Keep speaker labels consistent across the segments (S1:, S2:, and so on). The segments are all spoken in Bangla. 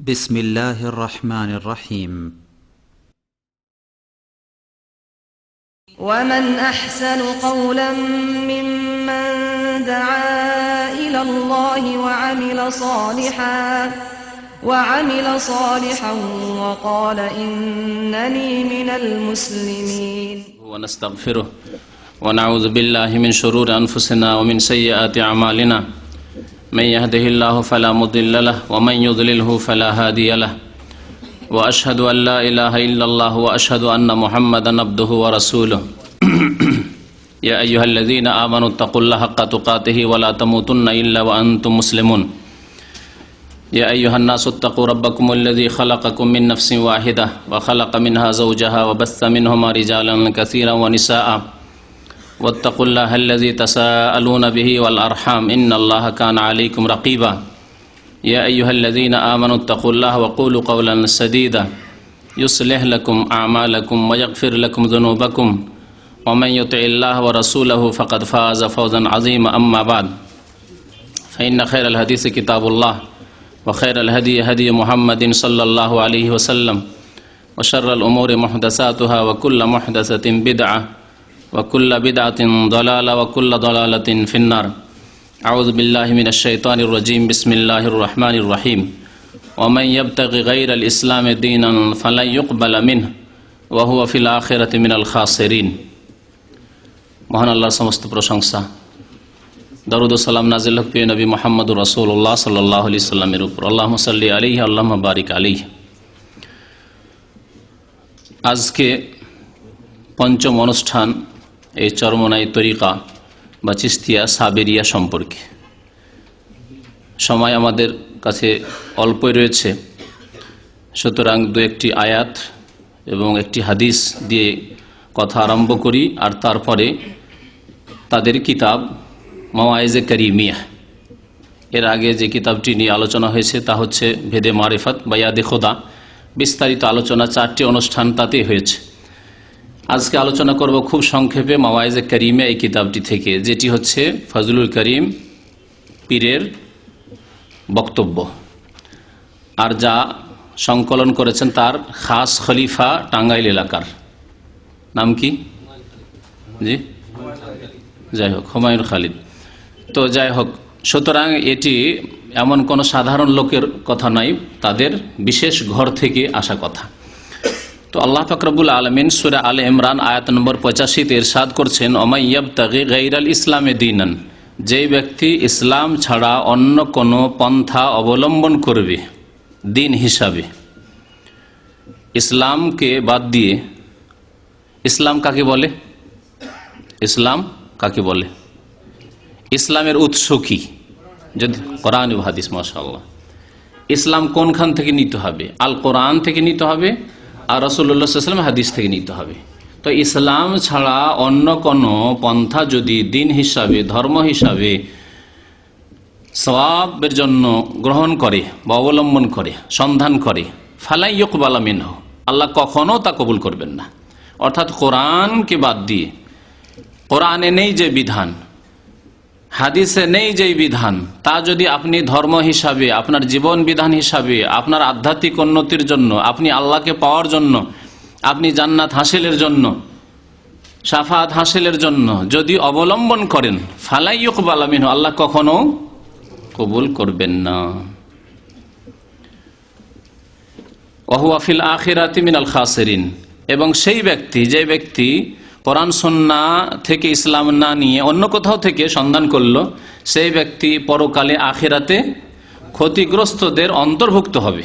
S1: بسم الله الرحمن الرحيم.
S2: ومن أحسن قولا ممن دعا إلى الله وعمل صالحا وقال إنني من المسلمين.
S3: ونستغفره ونعوذ بالله من شرور أنفسنا ومن سيئات أعمالنا من يهده الله فلا مضل له ومن يضلله فلا هادي له وأشهد أن لا إله إلا الله وأشهد أن محمدا عبده ورسوله يا أيها الذين آمنوا اتقوا الله حق تقاته ولا تموتن إلا وأنتم مسلمون يا أيها الناس اتقوا ربكم الذي خلقكم من نفس واحدة وخلق منها زوجها وبث منهما رجالا كثيرا ونساء واتقوا الله الذي تساءلون به والأرحام إن الله كان عليكم رقيبا يا أيها الذين آمنوا اتقوا الله وقولوا قولا سديدا يصلح لكم أعمالكم ويغفر لكم ذنوبكم ومن يطع الله ورسوله فقد فاز فوزا عظيما أما بعد فإن خير الحديث كتاب الله وخير الهدي هدي محمد صلى الله عليه وسلم وشر الأمور محدثاتها وكل محدثة بدعة وكل بدعة ضلالة وكل ضلالة في النار. أعوذ بالله من الشيطان الرجيم. بسم الله الرحمن الرحيم. ومن يبتغي غير الإسلام دينا فلن يقبل منه وهو في الآخرة من الخاسرين. মহান আল্লাহর সমস্ত প্রশংসা, দরুদ ও সালাম নাজিল হোক প্রিয় নবী মুহাম্মদুর রাসূলুল্লাহ সাল্লাল্লাহু আলাইহি সাল্লামের উপর। আল্লাহুম্মা সাল্লি আলাইহি আল্লাহুম্মা বারিক আলাইহি। আজকে পঞ্চম অনুষ্ঠান এই চরমনাই তরিকা বা চিস্তিয়া সাবেরিয়া সম্পর্কে। সময় আমাদের কাছে অল্পই রয়েছে, সুতরাং দু একটি আয়াত এবং একটি হাদিস দিয়ে কথা আরম্ভ করি, আর তারপরে তাদের কিতাব মাওয়াইজে কারিমিয়া, এর আগে যে কিতাবটি নিয়ে আলোচনা হয়েছে তা হচ্ছে ভেদে মারিফত বা ইয়াদে খোদা। বিস্তারিত আলোচনা 4টি অনুষ্ঠান তাতেই হয়েছে। আজকে আলোচনা করব খুব সংক্ষেপে মাওয়াইজে কারিমিয়া এই কিতাবটি থেকে, যেটি হচ্ছে ফজলুল করিম পীরের বক্তব্য, আর যা সংকলন করেছেন তার খাস খলিফা টাঙ্গাইল এলাকার নাম কি? জি, যাই হোক, হুমায়ুন খালিদ। তো যাই হোক, সুতরাং এটি এমন কোনো সাধারণ লোকের কথা নয়, তাদের বিশেষ ঘর থেকে আসা কথা। তো আল্লাহ পাক রব্বুল আলামিন সূরা আলে ইমরান আয়াত নম্বর 85-তে ইরশাদ করছেন, ওমাই ইয়াবতাগি গায়রাল ইসলামে দীনান, যেই ব্যক্তি ইসলাম ছাড়া অন্য কোনো পন্থা অবলম্বন করবে দিন হিসাবে, ইসলামকে বাদ দিয়ে। ইসলাম কাকে বলে? ইসলাম কাকে বলে? ইসলামের উৎস কি? যদি কোরআন ও হাদিস, মাশাআল্লাহ। ইসলাম কোনখান থেকে নিতে হবে? আল কোরআন থেকে নিতে হবে, আর রাসূলুল্লাহ সাল্লাল্লাহু আলাইহি ওয়াসাল্লাম হাদিস থেকে নিতে হবে। তো ইসলাম ছাড়া অন্য কোনো পন্থা যদি দিন হিসাবে, ধর্ম হিসাবে সওয়াবের জন্য গ্রহণ করে বা অবলম্বন করে, সন্ধান করে, ফালাই ইউকবালা মিনহু, আল্লাহ কখনো তা কবুল করবেন না। অর্থাৎ কোরআনকে বাদ দিয়ে, কোরআনে নেই যে বিধান, হাদিসে নেই যে বিধান, তা যদি আপনি ধর্ম হিসাবে, আপনার জীবন বিধান হিসাবে, আপনার আধ্যাত্মিক উন্নতির জন্য, আপনি আল্লাহকে পাওয়ার জন্য, আপনি জান্নাত হাসিলের জন্য, শাফাত হাসিলের জন্য যদি অবলম্বন করেন, ফালাই ইউকবালা মিনহু, আল্লাহ কখনো কবুল করবেন না। ওয়া হুয়া ফিল আখিরাতি মিনাল খাসিরিন, এবং সেই ব্যক্তি, যে ব্যক্তি কোরআন সুন্নাহ থেকে ইসলাম না নিয়ে অন্য কোথাও থেকে সন্ধান করলো, সেই ব্যক্তি পরকালে আখিরাতে ক্ষতিগ্রস্তদের অন্তর্ভুক্ত হবে।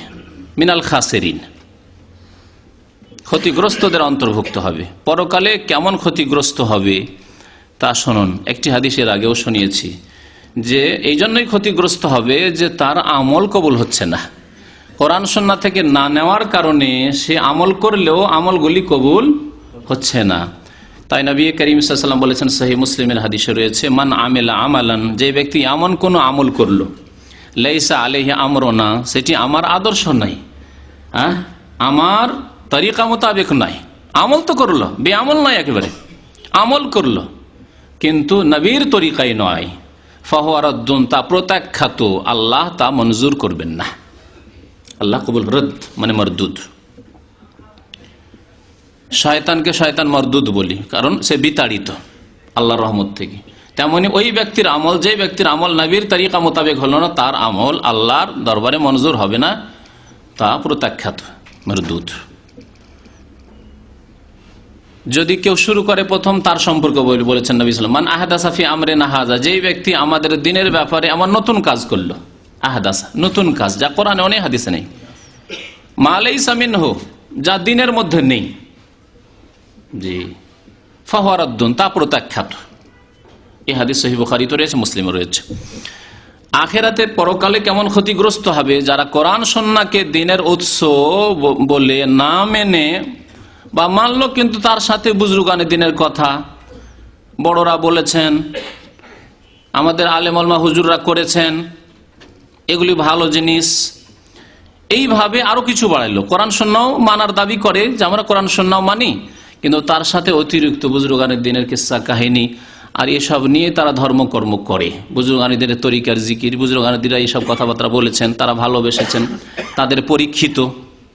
S3: মিনাল খাসিরিন, ক্ষতিগ্রস্তদের অন্তর্ভুক্ত হবে। পরকালে কেমন ক্ষতিগ্রস্ত হবে তা শুনুন। একটি হাদিসের আগেও শুনিয়েছি যে এই জন্যই ক্ষতিগ্রস্ত হবে যে তার আমল কবুল হচ্ছে না। কোরআন সুন্নাহ থেকে না নেওয়ার কারণে সে আমল করলেও আমলগুলি কবুল হচ্ছে না। তাই নবী করিম সাল্লাল্লাহু আলাইহি ওয়াসাল্লাম বলেছেন, সহিহ মুসলিমের হাদিসে রয়েছে, মান আমিলা আমালান, যে ব্যক্তি এমন কোনো আমল করলো, লাইসা আলাইহি আমরুনা, সেটি আমার আদর্শ নাই, আমার তরিকা মোতাবেক নাই, আমল তো করলো, বেআমল নয়, একেবারে আমল করলো কিন্তু নবীর তরিকায় নয়, ফাহুয়া রাদ্দুন, তা প্রত্যাখ্যাত, আল্লাহ তা মঞ্জুর করবেন না। আল্লাহ কবুল, রদ মানে মরদুদ। শয়তানকে শয়তান মরদুদ বলি, কারণ সে বিতাড়িত আল্লাহর রহমত থেকে। তেমনি ওই ব্যক্তির আমল, যে ব্যক্তির আমল নবীর তরিকা মোতাবেক হলো না, তার আমল আল্লাহর দরবারে মঞ্জুর হবে না, তা প্রত্যাখ্যাত, মরদুদ। যদি কেউ শুরু করে প্রথম, তার সম্পর্কে বলেছেন নবী সাল্লাল্লাহু আলাইহি ওয়াসাল্লাম, মান আহদাসা ফি আমরিনা হাযা, যেই ব্যক্তি আমাদের দিনের ব্যাপারে এমন নতুন কাজ করলো, আহদাসা নতুন কাজ, যা কোরআনে অনেক হাদিসে নেই, মা লাইসা মিনহু, যা দিনের মধ্যে নেই, জি, ফাহুয়া রাদ্দুন, তা প্রত্যাখ্যাত। এই হাদিস সহিহ বুখারীতে রয়েছে, মুসলিমে রয়েছে। আখিরাতে পরকালে কেমন ক্ষতিগ্রস্ত হবে যারা কোরআন সুন্নাহকে দিনের উৎস বলে না মেনে, বা মানলো কিন্তু তার সাথে বুজরুগানে দিনের কথা বড়রা বলেছেন, আমাদের আলেম ওলামা হুজুররা করেছেন, এগুলি ভালো জিনিস, এইভাবে আরো কিছু বাড়াইলো। কোরআন সুন্নাহ মানার দাবি করে যে আমরা কোরআন সুন্নাহ মানি, কিন্তু তার সাথে অতিরিক্ত বুজরুগানের দিনের কিস্সা কাহিনী আর এসব নিয়ে তারা ধর্মকর্ম করে। বুজরুগানীদের তরিকার জিকির, বুজরুগানীরা এইসব কথাবার্তা বলেছেন, তারা ভালোবেসেছেন, তাদের পরীক্ষিত,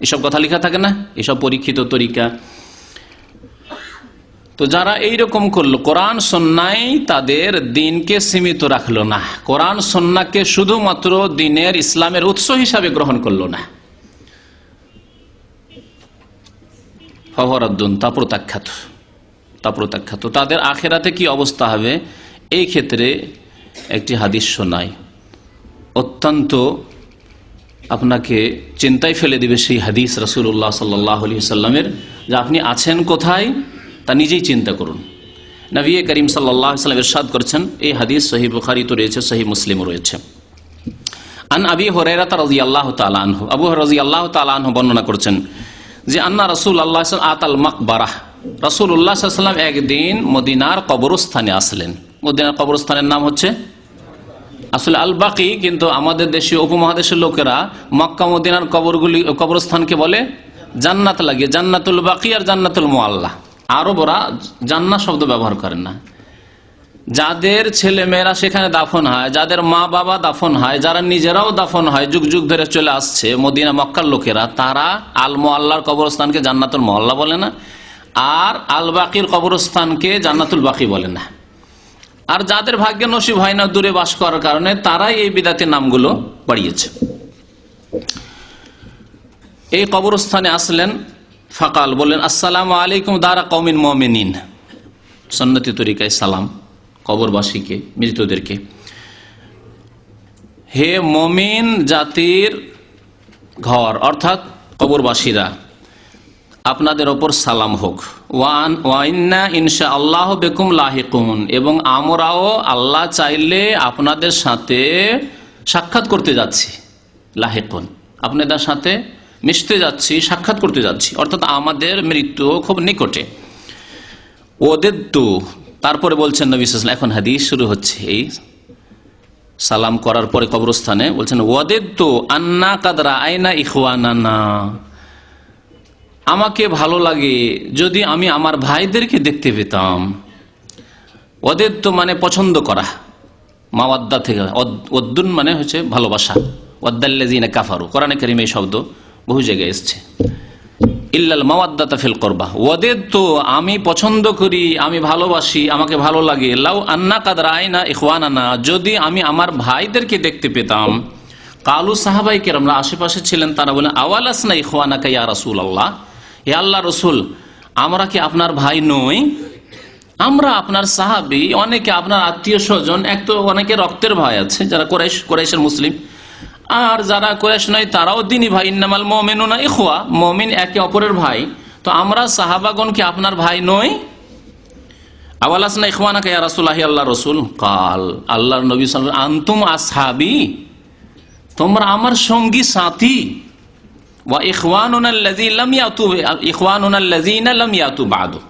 S3: এসব কথা লেখা থাকে না, এসব পরীক্ষিত তরিকা। তো যারা এইরকম করলো, কোরআন সুন্নাহই তাদের দিনকে সীমিত রাখলো না, কোরআন সুন্নাহকে শুধুমাত্র দিনের ইসলামের উৎস হিসাবে গ্রহণ করলো না, ফাহুয়ারাদ্দুন, তা প্রত্যাখ্যাত, তা প্রত্যাখ্যাত। তাদের আখিরাতে কি অবস্থা হবে, এই ক্ষেত্রে একটি হাদিস শোনায়, অত্যন্ত আপনাকে চিন্তায় ফেলে দিবে সেই হাদিস রাসূলুল্লাহ সাল্লাল্লাহু আলাইহি ওয়াসাল্লামের, যে আপনি আছেন কোথায় তা নিজেই চিন্তা করুন। নবী করিম সাল্লাল্লাহু আলাইহি ওয়াসাল্লাম ইরশাদ করেছেন, এই হাদিস সহিহ বুখারীতে রয়েছে, সহিহ মুসলিমে রয়েছে। আন আবি হুরায়রা রাদিয়াল্লাহু তাআলা আনহু, আবু হুরায়রা রাদিয়াল্লাহু তাআলা আনহু বর্ণনা করেছেন যে আন্না রাসূলুল্লাহ আতাল মাকবারাহ, রাসূলুল্লাহ সাল্লাল্লাহু আলাইহি ওয়াসাল্লাম একদিন মদিনার কবরস্থানে আসলেন। মদিনার কবরস্থানের নাম হচ্ছে আসলে আল বাকি, কিন্তু আমাদের দেশীয় উপমহাদেশের লোকেরা মক্কা মদিনার কবরস্থানকে বলে জান্নাত লাগিয়ে, জান্নাতুল বাকি আর জান্নাতুল মুআল্লা। আরবরা জান্নাত শব্দ ব্যবহার করেন না। যাদের ছেলে মেয়েরা সেখানে দাফন হয়, যাদের মা বাবা দাফন হয়, যারা নিজেরাও দাফন হয়, যুগ যুগ ধরে চলে আসছে মদিনা মক্কার লোকেরা, তারা আল মুআল্লার কবরস্থানকে জান্নাতুল মুআল্লা বলে না, আর আল বাকির কবরস্থানকে জান্নাতুল বাকি বলে না। আর যাদের ভাগ্যে নসিব হয় না দূরে বাস করার কারণে, তারাই এই বিদাতের নামগুলো বাড়িয়েছে। এই কবরস্থানে আসলেন, ফাকাল, বললেন আসসালামু আলাইকুম দারা কওমিন মুমিনিন, সুন্নতি তরিকায় সালাম কবরবাসীকে, মৃতদেরকে, হে মুমিন জাতির ঘর অর্থাৎ কবরবাসীরা, আপনাদের ওপর সালাম হোক। ওয়াইন্না ইনশাআল্লাহ বিকুম লাহিকুন, এবং আমরাও আল্লাহ চাইলে আপনাদের সাথে সাক্ষাৎ করতে যাচ্ছি। লাহিকুন, আপনাদের সাথে মিশতে যাচ্ছি, সাক্ষাৎ করতে যাচ্ছি, অর্থাৎ আমাদের মৃত্যু খুব নিকটে। ওদের তো, তারপরে বলছেন নবী সাল্লাল্লাহু আলাইহি ওয়াসাল্লাম, এখন হাদিস শুরু হচ্ছে এই সালাম করার পরে কবরস্থানে, বলছেন ওদের তো আন্না কাদরা আইনা ইখওয়ানানা, আমাকে ভালো লাগে যদি আমি আমার ভাইদেরকে দেখতে পেতাম। ওদের তো মানে পছন্দ করা, মাওয়াদ্দা থেকে, ওদ্দুন মানে হচ্ছে ভালোবাসা, ওয়াদ্দাল্লাযিনা কাফারু, কোরআনে কারিমে এই শব্দ বহু জায়গায় এসেছে, ইল্লাল মাওয়াদ্দাতা ফিল কুরবা, ওদের তো আমি পছন্দ করি, আমি ভালোবাসি, আমাকে ভালো লাগে, লাউ আন্না কাদরা আইনা ইখওয়ানানা, যদি আমি আমার ভাইদেরকে দেখতে পেতাম। কালু সাহাবায়ে কেরামরা আশেপাশে ছিলেন, তারা বলেন আওয়ালাসনা ইখওয়ানাকা ইয়া রাসূলুল্লাহ, হে আল্লাহ রসুল, আমরা কি আপনার ভাই নই? আমরা আপনার সাহাবী, অনেকে আপনার আত্মীয় স্বজন, এক তো অনেকে রক্তের ভাই আছে যারা কোরাইশের মুসলিম, আর যারা কোরাইশ নয় তারাও দিনী ভাই। ইন্নামাল মুমিনুনা ইখওয়া, মুমিন একে অপরের ভাই, তো আমরা সাহাবাগণ কি আপনার ভাই নই? আওয়ালাসনা ইখওয়ানাকা ইয়া রাসূলুল্লাহ, হে আল্লাহ রসুল। কাল, আল্লাহর নবী সাল্লাল্লাহু আলাইহি ওয়াসাল্লাম, আনতুম আসহাবি, তোমরা আমার সঙ্গী সাথী, ওয়া ইখওয়ানুনা আল্লাযীনা লাম ইয়াতু বাদু,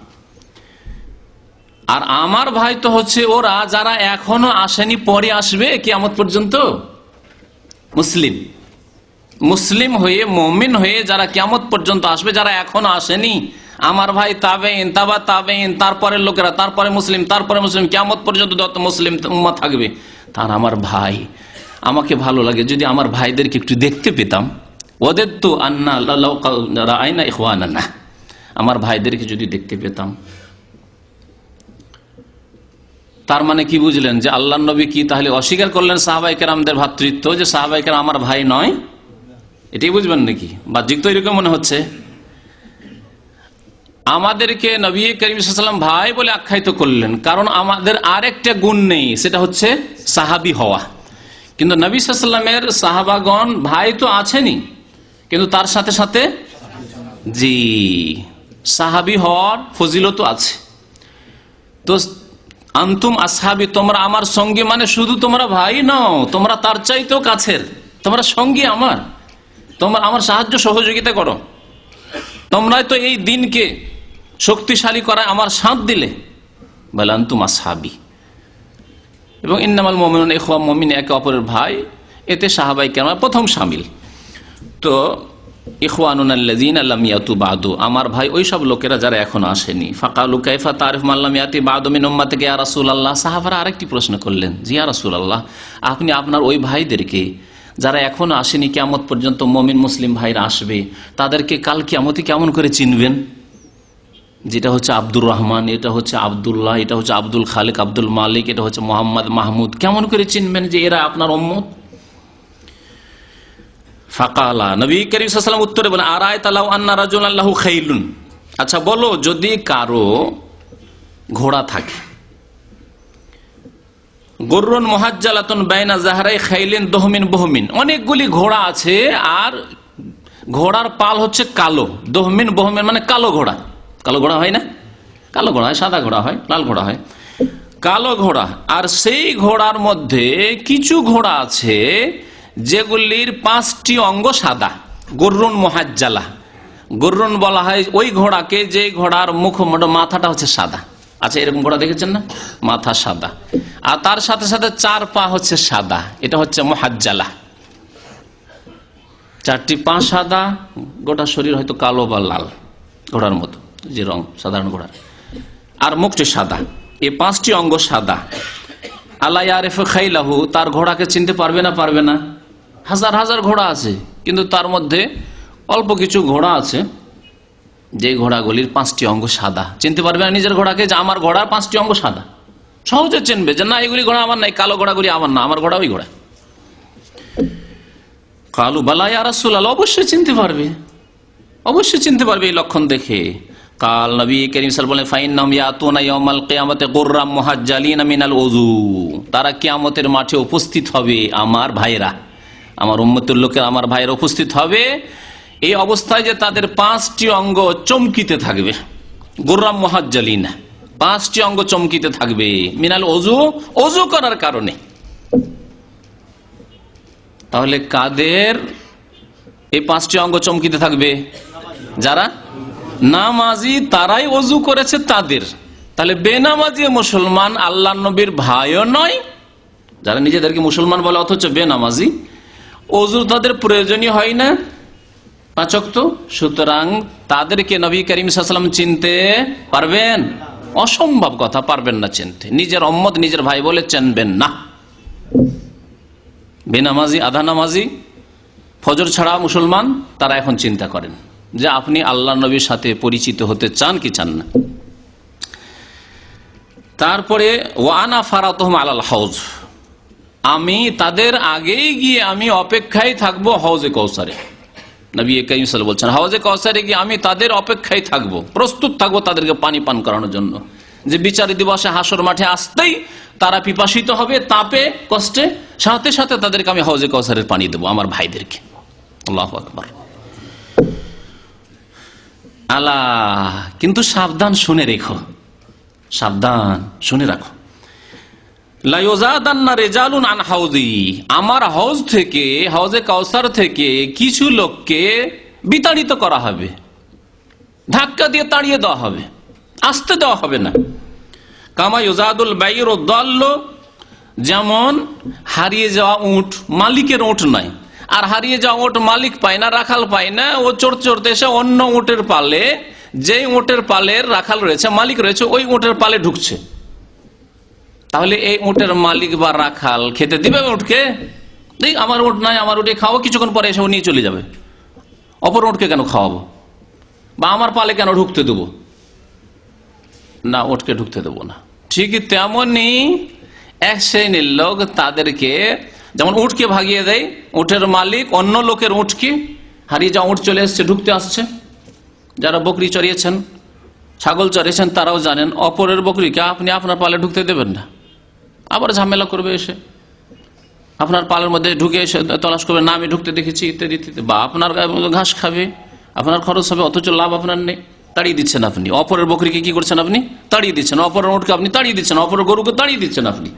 S3: আর আমার ভাই তো হচ্ছে ওরা যারা এখনো আসেনি, পরে আসবে কিয়ামত পর্যন্ত। মুসলিম, মুসলিম হয়ে মুমিন হয়ে যারা কিয়ামত পর্যন্ত আসবে, যারা এখনো আসেনি, আমার ভাই তাবেইন, তাবা তাবেইন, তারপরে লোকেরা, তারপরে মুসলিম, তারপরে মুসলিম, কিয়ামত পর্যন্ত যত মুসলিম উম্মাহ থাকবে, তার আমার ভাই। আমাকে ভালো লাগে যদি আমার ভাইদেরকে একটু দেখতে পেতাম। ওয়াদাদতু আন্না লাউ রাআইনা ইখওয়ানানা, আমার ভাইদেরকে যদি দেখতে পেতাম। তার মানে কি বুঝলেন যে আল্লাহ নবী কি তাহলে অস্বীকার করলেন সাহাবায়ে কেরামদের ভ্রাতৃত্ব, যে সাহাবায়ে কেরাম আমার ভাই নয়? এটাই বুঝবেন নাকি? বাহ্যিক তো এরকম মনে হচ্ছে। আমাদেরকে নবী করিম সাল্লাল্লাহু আলাইহি ওয়াসাল্লাম ভাই বলে আখ্যায়িত করলেন, কারণ আমাদের আরেকটা গুণ নেই, সেটা হচ্ছে সাহাবী হওয়া। কিন্তু নবী সাল্লাল্লাহু আলাইহি ওয়াসাল্লামের সাহাবাগণ ভাই তো আছেনই, কিন্তু তার সাথে সাথে জি সাহাবী হওয়ার ফজিলত আছে। তো আনতুম আসহাবি, তোমরা আমার সঙ্গী, মানে শুধু তোমরা ভাই নও, তোমরা তার চাইতেও কাছের, তোমরা সঙ্গী আমার, তোমরা আমার সাহায্য সহযোগিতা করো, তোমরাই তো এই দিনকে শক্তিশালী করায় আমার সাথ দিলে। বলে আনতুম আসহাবি। এবং ইন্নামাল মুমিনুনা ইখওয়া, মুমিন একে অপরের ভাই, এতে সাহাবায়ে কেরাম প্রথম শামিল। তো ইখওয়ানুনা আল্লাযীনা লাম ইয়াতু বাদু, আমার ভাই ওই সব লোকেরা যারা এখনো আসেনি। ফাকালু কাইফা তারিফু মান লাম ইয়াতি বাদু মিন উম্মাতিকা ইয়া রাসূলুল্লাহ, সাহাবারা আরেকটি প্রশ্ন করলেন, জি ইয়া রাসূলুল্লাহ, আপনি আপনার ওই ভাইদেরকে যারা এখনো আসেনি, কিয়ামত পর্যন্ত মুমিন মুসলিম ভাইরা আসবে, তাদেরকে কাল কিয়ামতে কেমন করে চিনবেন? যেটা হচ্ছে আব্দুর রহমান, এটা হচ্ছে আব্দুল্লাহ, এটা হচ্ছে আব্দুল খালিক, আব্দুল মালিক, এটা হচ্ছে মোহাম্মদ মাহমুদ, কেমন করে চিনবেন যে এরা আপনার উম্মত? ফাকালা, নবী করিম সাল্লাল্লাহু আলাইহি ওয়াসাল্লাম উত্তরে বলেন, আরাআইতা লাউ আন্না রাজুলান লাহু খাইলুন, আচ্ছা বলো, যদি কারো ঘোড়া থাকে, গররুন মুহাজ্জালাতুন বাইনা যাহরাই খাইলিন দহমিন বহমিন, অনেকগুলি ঘোড়া আছে আর ঘোড়ার পাল হচ্ছে কালো, দহমিন বহমিন মানে কালো ঘোড়া। কালো ঘোড়া হয় না? কালো ঘোড়া হয়, সাদা ঘোড়া হয়, লাল ঘোড়া হয়, কালো ঘোড়া। আর সেই ঘোড়ার মধ্যে কিছু ঘোড়া আছে যেগুলির 5টি অঙ্গ সাদা, গররুন মুহাজ্জালা। গররুন বলা হয় ওই ঘোড়াকে যে ঘোড়ার মাথাটা হচ্ছে সাদা। আচ্ছা, এরকম ঘোড়া দেখেছেন না? মাথা সাদা, আর তার সাথে সাথে 4 পা হচ্ছে সাদা, এটা হচ্ছে মুহাজ্জালা। 4টি পা সাদা, গোটা শরীর হয়তো কালো বা লাল, ঘোড়ার মতো যে রং সাধারণ ঘোড়ার, আর মুখটি সাদা, এই 5টি অঙ্গ সাদা। আলা ইয়ারিফু খাইলাহু, তার ঘোড়াকে চিনতে পারবে না? পারবে না। হাজার হাজার ঘোড়া আছে, কিন্তু তার মধ্যে অল্প কিছু ঘোড়া আছে যে ঘোড়াগুলির 5টি অঙ্গ সাদা। চিনতে পারবে না নিজের ঘোড়াকে যে আমার ঘোড়ার 5টি অঙ্গ সাদা? সহজে চিনবে যে না, এগুলি ঘোড়া আমার নাই, কালো ঘোড়াগুলি আমার না, আমার ঘোড়া ওই ঘোড়া। কালু বালা ইয়া রাসূলুল্লাহ, অবশ্যই চিনতে পারবে, অবশ্যই চিনতে পারবে এই লক্ষণ দেখে। কাল নবী করিম সাল্লাল্লাহু আলাইহি ওয়াসাল্লাম, ফাইন্নাহুম ইয়াতুনা ইয়াওমাল কিয়ামাতি গুররাম মুহাজ্জালিনা মিনাল উযু, তারা কিয়ামতের মাঠে উপস্থিত হবে, আমার ভাইরা, আমার উম্মতের লোকেরা, আমার ভাইরা উপস্থিত হবে এই অবস্থায় যে তাদের 5টি অঙ্গ চমকিতে থাকবে। গুররাম মুহাজ্জালিনা, 5টি অঙ্গ চমকিতে থাকবে, মিনাল উযু, ওযু করার কারণে। তাহলে কাদের এই 5টি অঙ্গ চমকিতে থাকবে? যারা নামাজি, তারাই ওযু করেছে তাদের। তাহলে বেনামাজি মুসলমান আল্লাহর নবীর ভাইও নয়, যারা নিজেদেরকে মুসলমান বলে অথচ বেনামাজি, ওযু তাদের প্রয়োজনই হয় না 5 ওয়াক্ত, সুতরাং তাদেরকে নবী করিম সাল্লাল্লাহু আলাইহি ওয়াসাল্লাম চিনতে পারবেন? অসম্ভব কথা, পারবেন না চিনতে। নিজের উম্মত নিজের ভাই বলে চিনবেন না। বেনামাজি, আধা নামাজি, ফজর ছাড়া মুসলমান, তারা এখন চিন্তা করেন যে আপনি আল্লাহ নবীর সাথে পরিচিত হতে চান কি চান না। তারপরে ওয়ানা ফারাতুহুম আলাল হাউজ, আমি তাদের আগেই গিয়ে আমি অপেক্ষায় থাকবো হাউজে কাউসারে। নবী করিম সাল্লাল্লাহু আলাইহি ওয়াসাল্লাম বলছেন, হাউজে কাউসারে গিয়ে আমি তাদের অপেক্ষায় থাকবো, প্রস্তুত থাকবো তাদেরকে পানি পান করানোর জন্য, যে বিচার দিবসে হাসর মাঠে আসতেই তারা পিপাসিত হবে, তাপে কষ্টে, সাথে সাথে তাদেরকে আমি হাউজে কাউসারের পানি দেবো, আমার ভাইদেরকে। আল্লাহু আকবার। আল্লাহ, কিন্তু সাবধান, শুনে রেখো, সাবধান শুনে রাখো। লা ইউযাদান্না রিজালুন আন হাউজি, আমার হাউজ থেকে, হাউজে কাউসার থেকে কিছু লোককে বিতাড়িত করা হবে, ধাক্কা দিয়ে তাড়িয়ে দেওয়া হবে, আসতে দেওয়া হবে না। কামা ইউযাদুল বাইরু দাল্ল, যেমন হারিয়ে যাওয়া উট, মালিকের উট নাই, আর হারিয়ে যাওয়া উট মালিক পায় না, রাখাল পায় না, ও চড়তে চড়তে এসে অন্য উটের পালে, যেই উটের পালের রাখাল রয়েছে, মালিক রয়েছে, ওই উটের পালে ঢুকছে। তাহলে এই উটের মালিক বা রাখাল খেতে দিবে উটকে? আমার উট নাই, আমার উঠে খাও, কিছুক্ষণ পরে এসে ও নিয়ে চলে যাবে, অপর উটকে কেন খাওয়াবো, বা আমার পালে কেন ঢুকতে দেবো না, উটকে ঢুকতে দেবো না। ঠিকই তেমনি এক শ্রেণীর লোক তাদেরকে, যেমন উটকে ভাগিয়ে দেয়, উটের মালিক অন্য লোকের উটকে হারিয়ে যাওয়া উট চলে এসছে, ঢুকতে আসছে। যারা বকরি চড়িয়েছেন, ছাগল চড়িয়েছেন, তারাও জানেন অপরের বকরিকে আপনি আপনার পালে ঢুকতে দেবেন না, আবার ঝামেলা করবে, এসে আপনার পালের মধ্যে ঢুকে এসে তলাশ করবে, না আমি ঢুকতে দেখেছি ইত্যাদি ইত্যাদি, বা আপনার ঘাস খাবে, আপনার খরচ হবে, অথচ লাভ আপনার নেই, তাড়িয়ে দিচ্ছেন আপনি। অপরের বকরিকে কি করছেন আপনি? তাড়িয়ে দিচ্ছেন। অপরের উটকে আপনি তাড়িয়ে দিচ্ছেন, অপরের গরুকে তাড়িয়ে দিচ্ছেন আপনি।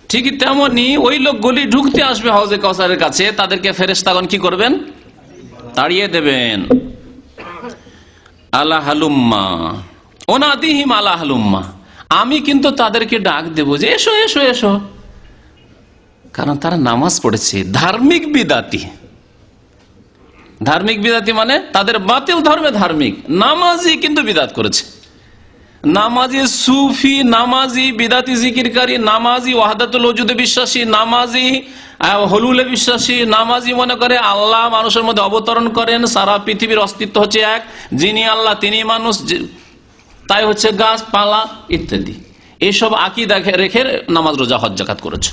S3: ঠিকই তেমনি ওই লোকগুলি ঢুকতে আসবে হাউজে কাউসারের কাছে, তাদেরকে ফেরেশতাগণ কি করবেন? তাড়িয়ে দেবেন। আলা হালুম্মা ওনাদিহিম আলা হালুম্মা, আমি কিন্তু তাদেরকে ডাক দেব যে এসো এসো এসো, কারণ তারা নামাজ পড়েছে। ধার্মিক বিদাতি, ধার্মিক বিদাতি মানে তাদের বাতিল ধর্মে ধার্মিক, নামাজি কিন্তু বিদাত করেছে। নামাজি সুফি, নামাজি বিদাতি জিকিরকারী, নামাজি ওয়াহদাতুল ওজুদে বিশ্বাসী, নামাজি হলুলে বিশ্বাসী, নামাজি মনে করে আল্লাহ মানুষের মধ্যে অবতরণ করেন, সারা পৃথিবীর অস্তিত্ব হচ্ছে এক, যিনি আল্লাহ তিনি মানুষ, তাই হচ্ছে গাছপালা ইত্যাদি। এইসব আকীদা রেখে নামাজ রোজা হজ যাকাত করেছে।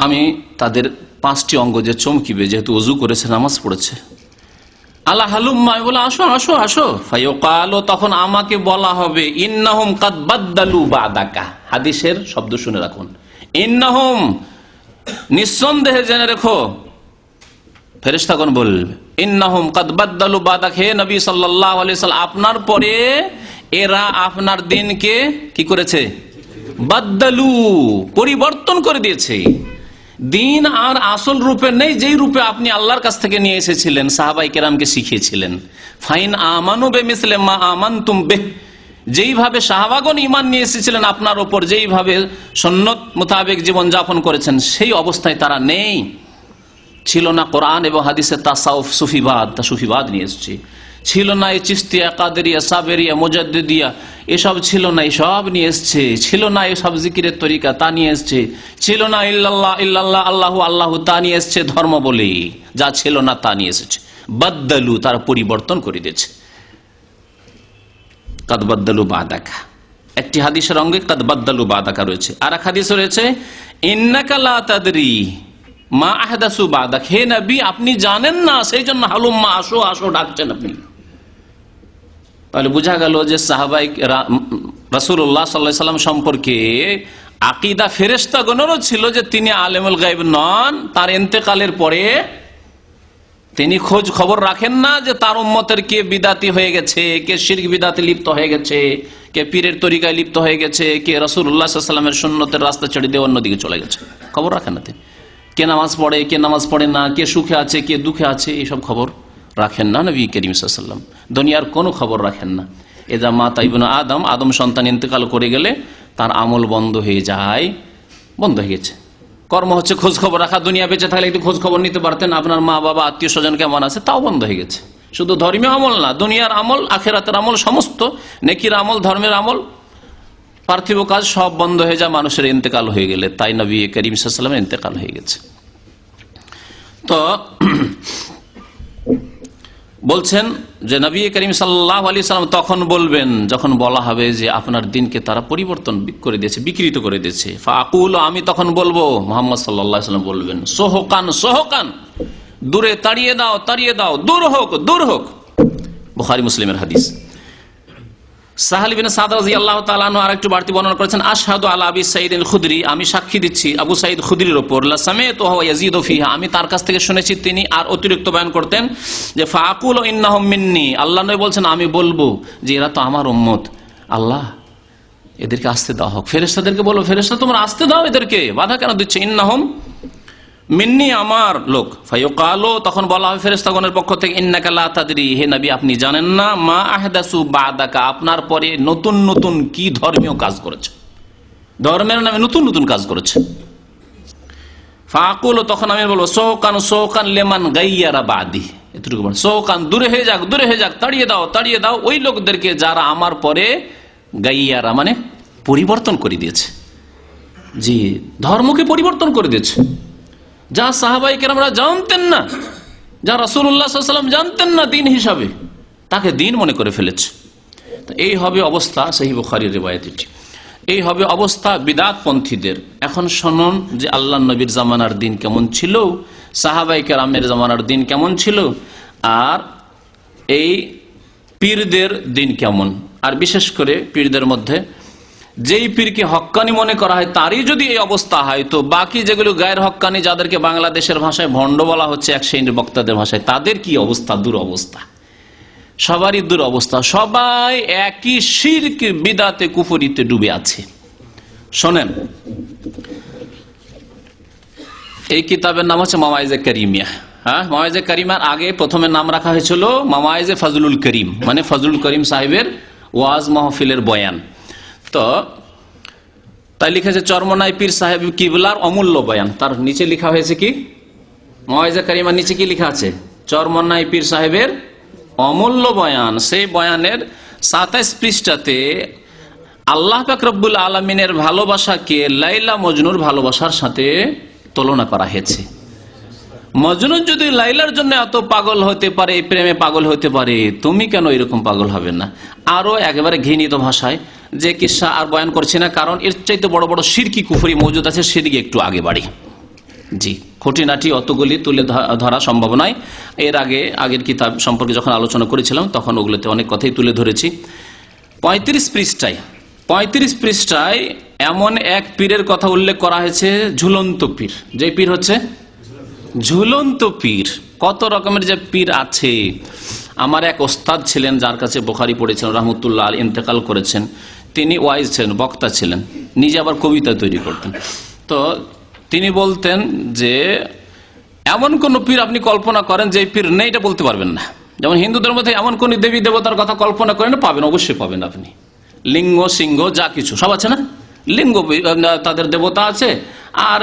S3: আমি তাদের 5টি অঙ্গ যে চমকিবে, যেহেতু ওযু করেছে, নামাজ পড়েছে, আলা হালুম্মা, বলে আসো আসো আসো, ফায়ুকালু, তখন আমাকে বলা হবে ইন্নাহুম কাদ বাদদালু বাদাকা। হাদিসের শব্দ শুনে রাখুন, ইন্নাহুম, নিঃসন্দেহে জেনে রেখো, ফেরেশতাগণ বলবে ইন্নাহুম কাদ বাদদালু বাদাকা, হে নবী সাল্লাল্লাহু আলাইহি সাল্লাম, আপনার পরে এরা আপনার দিনকে কি করেছে? বাদদালু, পরিবর্তন করে দিয়েছে। দিন আর আসল রূপে নেই, যেই রূপে আপনি আল্লাহর কাছ থেকে নিয়ে এসেছিলেন, সাহাবায়ে কেরামকে শিখিয়েছিলেন। ফাইন আমানু বিমিসলি মা আমানতুম বিহ, যেইভাবে সাহাবাগণ ঈমান নিয়ে এসেছিলেন আপনার উপর, যেইভাবে সুন্নাত মোতাবেক জীবন যাপন করেছেন, সেই অবস্থায় তারা নেই। ছিল না কোরআন এবং হাদিসের তাসাউফ, সুফিবাদ নিয়ে এসেছে, ছিল না এই চিশতিয়া, কাদেরিয়া, সাবেরিয়া, মুজাদ্দিদিয়া, এসব ছিল না, এসব নিয়ে এসছে। ছিল না এসব জিকিরের তরিকা, তা নিয়ে এসছে। ছিল না ইল্লাল্লাহ ইল্লাল্লাহ, আল্লাহু আল্লাহু, তা নিয়ে এসছে ধর্ম বলে, যা ছিল না তা নিয়ে এসেছে। বাদদালু, তারা পরিবর্তন করে দিয়েছে। কাদ বাদদালু বাদাকা, একটি হাদিসের অঙ্গে কাদ বাদদালু বাদাকা রয়েছে। আর এক হাদিস রয়েছে ইন্নাকা লা তাদরি মা আহদাসু বাদাক, হে নবী আপনি জানেন না, সেই জন্য হালুম্মা, আসো আসো ডাকছেন আপনি। তাহলে বোঝা গেল যে সাহাবায়ে রাসূলুল্লাহ সাল্লাল্লাহু আলাইহি সাল্লাম সম্পর্কে আকীদা ফেরেশতাগণেরও ছিল যে তিনি আলেমুল গায়ব নন। তার ইন্তেকালের পরে তিনি খোঁজ খবর রাখেন না যে তার উম্মতের কে বিদাতি হয়ে গেছে, কে শিরক বিদাতে লিপ্ত হয়ে গেছে, কে পীরের তরিকায় লিপ্ত হয়ে গেছে, কে রাসূলুল্লাহ সাল্লাল্লাহু আলাইহি সাল্লামের সুন্নতের রাস্তা ছেড়ে দিয়ে অন্যদিকে চলে গেছে। খবর রাখেন না তিনি। কে নামাজ পড়ে, কে নামাজ পড়ে না, কে সুখে আছে, কে দুঃখে আছে, এইসব খবর রাখেন না নবী করিম সাল্লাল্লাহু আলাইহি ওয়াসাল্লাম। দুনিয়ার কোনো খবর রাখেন না। এজা মাতা ইবনে আদম সন্তান ইন্তেকাল করে গেলে তার আমল বন্ধ হয়ে যায়, বন্ধ হয়ে গেছে। কর্ম হচ্ছে খোঁজ খবর রাখা, দুনিয়া বেঁচে থাকলে একটু খোঁজ খবর নিতে পারতেন, আপনার মা বাবা আত্মীয় স্বজন কেমন আছে, তাও বন্ধ হয়ে গেছে। শুধু ধর্মীয় আমল না, দুনিয়ার আমল, আখিরাতের আমল, সমস্ত নেকির আমল, ধর্মের আমল, পার্থিব কাজ সব বন্ধ হয়ে যায় মানুষের ইন্তেকাল হয়ে গেলে। তাই নবী করিম সাল্লাল্লাহু আলাইহি ওয়াসাল্লামের ইন্তেকাল হয়ে গেছে। তো বলছেন যে নবী করিম সাল্লাল্লাহু আলাইহি ওয়াসাল্লাম তখন বলবেন, যখন বলা হবে যে আপনার দিনকে তারা পরিবর্তন করে দিয়েছে, বিকৃত করে দিয়েছে, ফাকুল, আমি তখন বলবো, মুহাম্মদ সাল্লাল্লাহু আলাইহি ওয়াসাল্লাম বলবেন, সোহকান সোহকান, দূরে তাড়িয়ে দাও তাড়িয়ে দাও, দূর হোক দূর হোক। বুখারী মুসলিমের হাদিস। সাহাল ইবনে সাদ রাদিয়াল্লাহু তাআলা আনহু আরেকটু বাড়তি বর্ণনা করেছেন, আশহাদু আলা আবি সাঈদ আল খুদরি, আমি সাক্ষী দিচ্ছি আবু সাঈদ খুদরির উপর, লা সামিআতু ওয়া ইয়াজিদু ফিহা, আমি তার কাছ থেকে শুনেছি তিনি আর অতিরিক্ত বয়ান করতেন, যে ফাকুলু ইন্নাহুম মিন্নি, আল্লাহ নবী বলছেন আমি বলবো যে এরা তো আমার উম্মত, আল্লাহ এদেরকে আসতে দাও হোক। ফেরেশতাদেরকে বলবো, ফেরেশতা তোমরা আসতে দাও, এদেরকে বাধা কেন দিচ্ছ? ইন্নাহুম মিন্নি, আমার লোক। ফায়ুকালু, তখন বলা হবে ফেরেশতাগণের পক্ষ থেকে, ইন্নাকা লা তাদরি, হে নবী আপনি জানেন না, মা আহদাসু বাদাকা, আপনার পরে নতুন নতুন কি ধর্মীয় কাজ করেছে, ধর্মের নামে নতুন নতুন কাজ করেছে। ফাকুলু, তখন আমি বলবো, সোহকান সোহকান লিমান গায়্যারা বাদি, এতটুকু বল, সোহকান দূরে হয়ে যাক দূরে হয়ে যাক, তাড়িয়ে দাও তাড়িয়ে দাও ওই লোকদেরকে যারা আমার পরে গায়্যারা মানে পরিবর্তন করে দিয়েছে, জি, ধর্মকে পরিবর্তন করে দিয়েছে। যা সাহাবাই কেরামরা জানতেন না, যা রাসূলুল্লাহ সাল্লাল্লাহু আলাইহি ওয়াসাল্লাম জানতেন না দিন হিসাবে, তাকে দিন মনে করে ফেলেছে। এই হবে অবস্থা, সহিহ বুখারীর রিওয়ায়াত এটি। এই হবে অবস্থা বিদআত পন্থীদের। এখন শুনুন যে আল্লাহর নবীর জামানার দিন কেমন ছিল, সাহাবায়ে কেরামের জামানার দিন কেমন ছিল, আর এই পীরদের দিন কেমন। আর বিশেষ করে পীরদের মধ্যে যেই পীরকে হক্কানি মনে করা হয় তারই যদি এই অবস্থা হয়, তো বাকি যেগুলো গায়ের হক্কানি, যাদেরকে বাংলাদেশের ভাষায় ভণ্ড বলা হচ্ছে এক শ্রেণীর বক্তাদের ভাষায়, তাদের কি অবস্থা? দুরবস্থা, সবারই দুরবস্থা। সবাই একই শিরক বিদআতে কুফরিতে ডুবে আছে। শোনেন, এই কিতাবের নাম হচ্ছে মাওয়াইজে কারিমিয়া। হ্যাঁ, মাওয়াইজে কারিমার আগে প্রথমে নাম রাখা হয়েছিল মাওয়াইজে ফজলুল করিম, মানে ফজলুল করিম সাহেবের ওয়াজ মাহফিলের বয়ান। তো তাই লিখেছে চরমনাই পীর সাহেব কিবলার অমূল্য বয়ান। তার নিচে লেখা হয়েছে কি, মাওয়াইজে কারিমার নিচে কি লেখা আছে? চরমনাই পীর সাহেবের অমূল্য বয়ান। সেই বয়ানের 27 পৃষ্ঠাতে আল্লাহ পাক রব্বুল আলামিনের ভালোবাসাকে লাইলা মজনুর ভালোবাসার সাথে তুলনা করা হয়েছে। মজনু যদি লাইলার জন্য এত পাগল হতে পারে, প্রেমে পাগল হতে পারে, তুমি কেন এরকম পাগল হবে না? আরো একেবারে ঘৃণিত ভাষায় যে কিসা আর বয়ান করছি না, কারণ এর চাইতে বড় বড় শিরকি কুফরি মওজুদ আছে, সেদিকে একটু আগে বাড়ি। জি, খুঁটিনাটি অতগুলি তুলে ধরা সম্ভব নয়। এর আগের কিতাব সম্পর্কে যখন আলোচনা করেছিলাম তখন ওগুলোতে অনেক কথাই তুলে ধরেছি। 35 পৃষ্ঠায় এমন এক পীরের কথা উল্লেখ করা হয়েছে, ঝুলন্ত পীর। যে পীর হচ্ছে ঝুলন্ত পীর। কত রকমের যে পীর আছে। আমার এক ওস্তাদ ছিলেন, যার কাছে বুখারী পড়েছেন, রহমতুল্লাহ আলাইহি, ইন্তেকাল করেছেন। তিনি ওয়াইজ ছিলেন, বক্তা ছিলেন, নিজে আবার কবিতা তৈরি করতেন। তো তিনি বলতেন যে এমন কোন পীর আপনি কল্পনা করেন যে পীর নেই, এটা বলতে পারবেন না। যেমন হিন্দুদের মধ্যে এমন কোন দেবী দেবতার কথা কল্পনা করেন, পাবেন, অবশ্যই পাবেন আপনি। লিঙ্গ সিংহ যা কিছু সব আছে না, লিঙ্গ তাদের দেবতা আছে, আর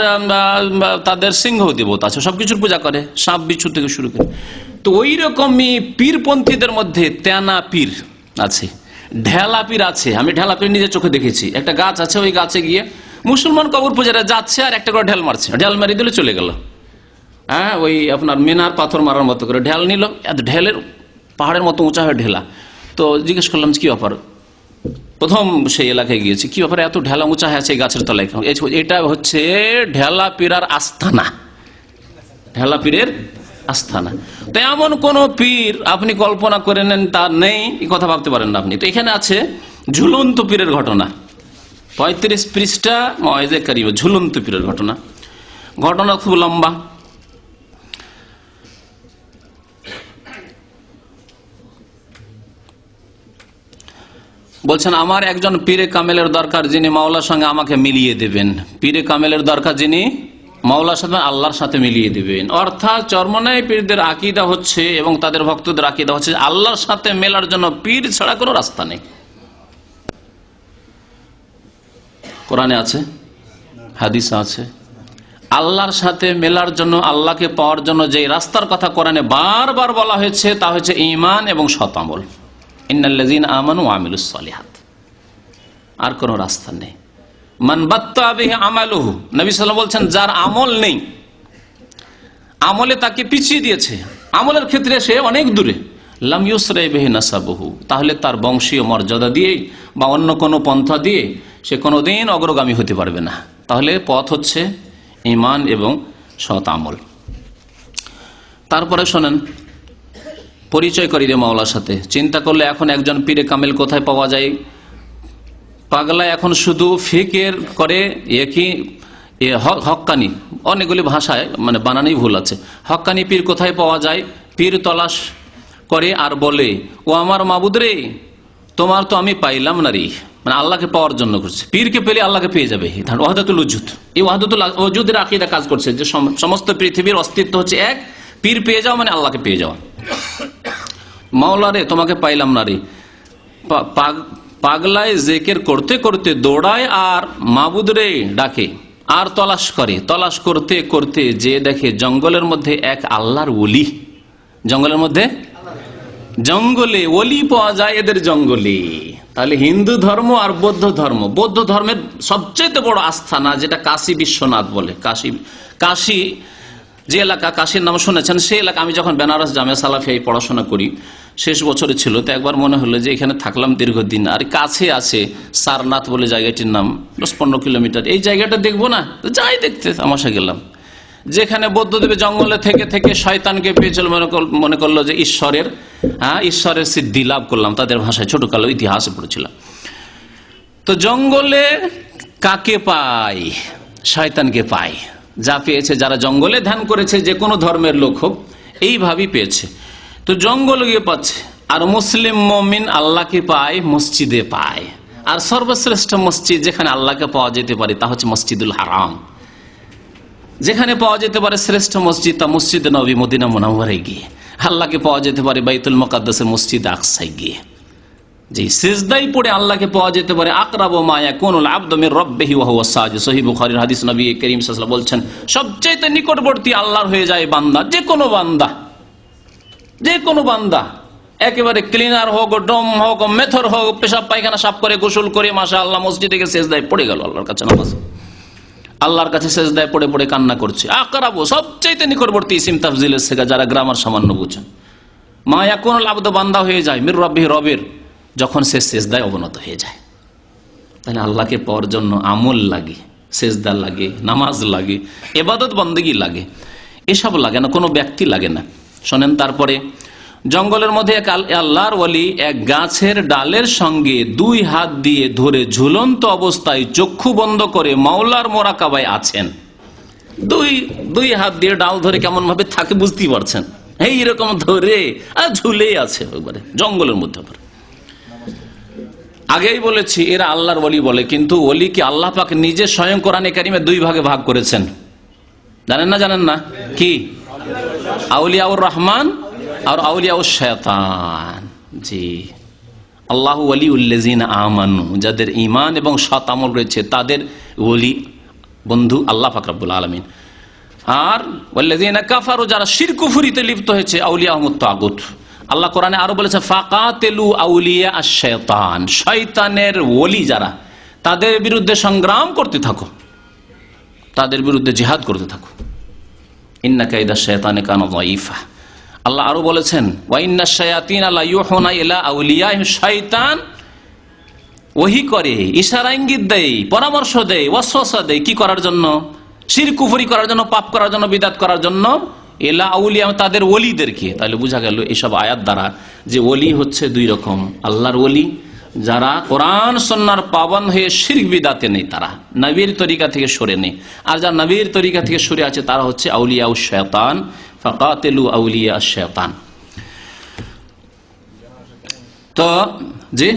S3: তাদের সিংহ দেবতা আছে, সবকিছুর পূজা করে, সাপ বিচ্ছু থেকে শুরু করে। তো ওই রকমই পীরপন্থীদের মধ্যে তেনা পীর আছে, ঢেলা পীর আছে। আমি ঢেলা পীর নিজের চোখে দেখেছি। একটা গাছ আছে, ওই গাছে গিয়ে মুসলমান কবর পূজারা যাচ্ছে আর একটা করে ঢেল মারছে, ঢেল মারি দিলে চলে গেল। হ্যাঁ, ওই আপনার মিনার পাথর মারার মতো করে ঢেল নিল, ঢেলের পাহাড়ের মতো উঁচা হয়ে ঢেলা। তো জিজ্ঞেস করলাম কি ব্যাপার, প্রথম সেই এলাকায় গিয়েছি, কি ব্যাপারে এত ঢেলা উঁচা হয়ে আছে এই গাছের তলায়? এটা হচ্ছে ঢেলা পীরার আস্থানা, ঢেলা পীরের আস্থানা। তো এমন কোন পীর আপনি কল্পনা করে নেন তার নেই, এই কথা ভাবতে পারেন না আপনি। তো এখানে আছে ঝুলন্ত পীরের ঘটনা, 35 পৃষ্ঠা মাওয়াইজে কারিমা, ঝুলন্ত পীরের ঘটনা। ঘটনা খুব লম্বা। বলছেন আমার একজন পীরে কামেলের দরকার, যিনি মাওলার সঙ্গে আমাকে মিলিয়ে দেবেন। পীরে কামেলের দরকার, যিনি মাওলার সাথে আল্লাহর সাথে মিলিয়ে দেবেন। অর্থাৎ চরমনাই পীরদের আকীদা হচ্ছে এবং তাদের ভক্তদের আকীদা হচ্ছে আল্লাহর সাথে মেলার জন্য পীর ছাড়া কোনো রাস্তা নেই। কোরআনে আছে, হাদিসে আছে। আল্লাহর সাথে মেলার জন্য, আল্লাহকে পাওয়ার জন্য যে রাস্তার কথা কোরআনে বারবার বলা হয়েছে তা হচ্ছে ঈমান এবং সৎ আমল। ইন্নাল্লাযীনা আমানু ওয়া আমিলুস সালিহাত। আর কোনো রাস্তা নেই। মান বাত্তা বিহি আমালুহু, নবী সাল্লাল্লাহু আলাইহি ওয়াসাল্লাম বলছেন যার আমল নেই, আমলে তাকে পিছিয়ে দিয়েছে, আমলের ক্ষেত্রে সে অনেক দূরে, লাম ইউসরা বিহি নাসাবুহু, তাহলে তার বংশীয় মর্যাদা দিয়ে বা অন্য কোনো পন্থা দিয়ে সে কোনোদিন অগ্রগামী হতে পারবে না। তাহলে পথ হচ্ছে ঈমান এবং সৎ আমল। তারপরে শোনেন, পরিচয় করি রে মাওলার সাথে। চিন্তা করলে এখন একজন পীরে কামেল কোথায় পাওয়া যায়? পাগলা এখন শুধু ফিকের করে, একই হক্কানি, অনেকগুলি ভাষায় মানে বানানেই ভুল আছে। হক্কানি পীর কোথায় পাওয়া যায়? পীর তলাশ করে আর বলে, ও আমার মাবুদ রে, তোমার তো আমি পাইলাম না রে, মানে আল্লাহকে পাওয়ার জন্য করছে। পীরকে পেলে আল্লাহকে পেয়ে যাবে, ওয়াহদাতুল উজুদ। এই ওয়াহদাতুল উজুদের আকীদা কাজ করছে যে সমস্ত পৃথিবীর অস্তিত্ব হচ্ছে এক, পীর পেয়ে যাও মানে আল্লাহকে পেয়ে যাওয়া। মাওলা রে, তোমাকে পাইলাম না রে। পাগলায় জিকির করতে করতে দৌড়ায় আর মাবুদ রে ডাকে আর তলাশ করে। তলাশ করতে করতে যে দেখে জঙ্গলের মধ্যে এক আল্লাহর ওলি, জঙ্গলের মধ্যে, জঙ্গলে ওলি পাওয়া যায় এদের জঙ্গলে। তাহলে হিন্দু ধর্ম আর বৌদ্ধ ধর্ম, বৌদ্ধ ধর্মের সবচেয়ে বড় আস্থানা যেটা কাশী বিশ্বনাথ বলে, কাশী যে এলাকা, কাশীর নাম শুনেছেন, সেই এলাকা। আমি যখন বেনারস জামিয়া সালাফিয়ায় পড়াশোনা করি, শেষ বছরে ছিল, তো একবার মনে হলো যে এখানে থাকলাম দীর্ঘদিন, আর কাছে আছে সারনাথ বলে জায়গাটির নাম, 10-15 কিলোমিটার, এই জায়গাটা দেখবো না, যাই দেখতে তামাশা গেলাম। যেখানে বৌদ্ধদেবের জঙ্গলে থেকে থেকে শয়তানকে পেয়েছিল, মনে করলো যে ঈশ্বরের সিদ্ধি লাভ করলাম, তাদের ভাষায় ছোটকালে ইতিহাসে পড়েছিলাম। তো জঙ্গলে কাকে পায়? শয়তানকে পায়। যা পেয়েছে, যারা জঙ্গলে ধ্যান করেছে, যে কোনো ধর্মের লোক হোক, এইভাবেই পেয়েছে। তো জঙ্গলে গিয়ে পাচ্ছে। আর মুসলিম মুমিন আল্লাহকে পায় মসজিদে পায়। আর সর্বশ্রেষ্ঠ মসজিদ যেখানে আল্লাহকে পাওয়া যেতে পারে তা হচ্ছে মসজিদুল হারাম। যেখানে পাওয়া যেতে পারে শ্রেষ্ঠ মসজিদ তা মসজিদে নবী মদিনা মুনাওয়ারায় গিয়ে। আল্লাহকে পাওয়া যেতে পারে বাইতুল মুকাদ্দাসের মসজিদ আকসায় গিয়ে। জি, সিজদায় পড়ে আল্লাহকে পাওয়া যেতে পারে আকরাবু মা ইয়াকুনুল আবদু মির রাব্বিহি ওয়া হুয়া সাজিদ। সহিহ বুখারীর হাদিস, নবী করিম সাল্লাল্লাহু আলাইহি ওয়াসাল্লাম বলছেন, সবচেয়ে নিকটবর্তী আল্লাহর হয়ে যায় বান্দা, যে কোনো বান্দা, একেবারে ক্লিনার হোক, ডম হোক, মেথর হোক, পেশাব পায়খানা সাফ করে গোসল করে মাশাআল্লাহ মসজিদে গিয়ে সিজদায় পড়ে গেল, আল্লাহর কাছে নামাজ, আল্লাহর কাছে সিজদায় পড়ে পড়ে কান্না করছে। আকরাবু, সবচেয়ে নিকটবর্তী, ইসিম তাফজিলের শেখা যারা গ্রামার সামান্য বুঝেন। মা ইয়াকুনুল আবদু, বান্দা হয়ে যায় মির রাব্বিহি, রবের, যখন সে সিজদায় অবনত হয়ে যায়। তাহলে আল্লাহকে পাওয়ার জন্য আমল লাগে, সিজদা লাগে, নামাজ লাগে, ইবাদত বন্দেগী লাগে, এসব লাগে না, কোনো ব্যক্তি লাগে না। শোনেন, তারপরে জঙ্গলের মধ্যে এক আল্লাহর ওয়ালি এক গাছের ডালের সঙ্গে 2 হাত দিয়ে ধরে ঝুলন্ত অবস্থায় চক্ষু বন্ধ করে মাওলার মোরাকাবায় আছেন। দুই হাত দিয়ে ডাল ধরে কেমন ভাবে থাকে বুঝতেই পারছেন, এইরকম ধরে আর ঝুলে আছে একবারে জঙ্গলের মধ্যে। আগেই বলেছি এরা আল্লাহর ওয়ালি বলে, কিন্তু ওলিকে আল্লাহ পাক নিজে স্বয়ং কোরআনে কারিমে 2 ভাগে ভাগ করেছেন। জানেন না? কি? আউলিয়াউর রহমান আর আউলিয়াউশ শয়তান। জি, আল্লাহু ওয়ালিউল্লাযিনা আমানু, যাদের ঈমান এবং সৎ আমল রয়েছে তাদের ওলি বন্ধু আল্লাহ পাক রব্বুল আলামিন। আর ওয়াল্লাযিনা কাফারু, যারা শিরক কুফরিতে লিপ্ত হয়েছে, আউলিয়াহুমুত তাগুত। আল্লাহ কোরআনে আরো বলেছে ফাকাতিলু আউলিয়া আশ-শায়তান, শয়তানের ওলি যারা, তাদের বিরুদ্ধে সংগ্রাম করতে থাকো, তাদের বিরুদ্ধে জিহাদ করতে থাকো। ইন্না কাইদা শায়তানি কানা যায়ীফা। আল্লাহ আরো বলেছেন ওয়া ইন্নাশ শায়াতিনা লা ইউহুনা ইলা আউলিয়াইহিম, শয়তান ওহী করে, ইশারা ইঙ্গিত দেয়, পরামর্শ দেয়, ওয়াসওয়াসা দেয়, কি করার জন্য? শিরক কুফরি করার জন্য, পাপ করার জন্য, বিদআত করার জন্য, এলা আউলিয়া তাদের ওলিদেরকে। তাহলে বোঝা গেল এইসব আয়াত দ্বারা যে ওলি হচ্ছে 2 রকম। আল্লাহর ওলি যারা কোরআন সুন্নাহর পাবন্দ হয়ে শিরক বিদআতে নেই, তারা নবীর তরিকা থেকে সরে নেই। আর যারা নবীর তরিকা থেকে সরে আছে তারা হচ্ছে আউলিয়াউশ শয়তান, ফাকাতিলু আউলিয়া আশ-শায়তান। তো জি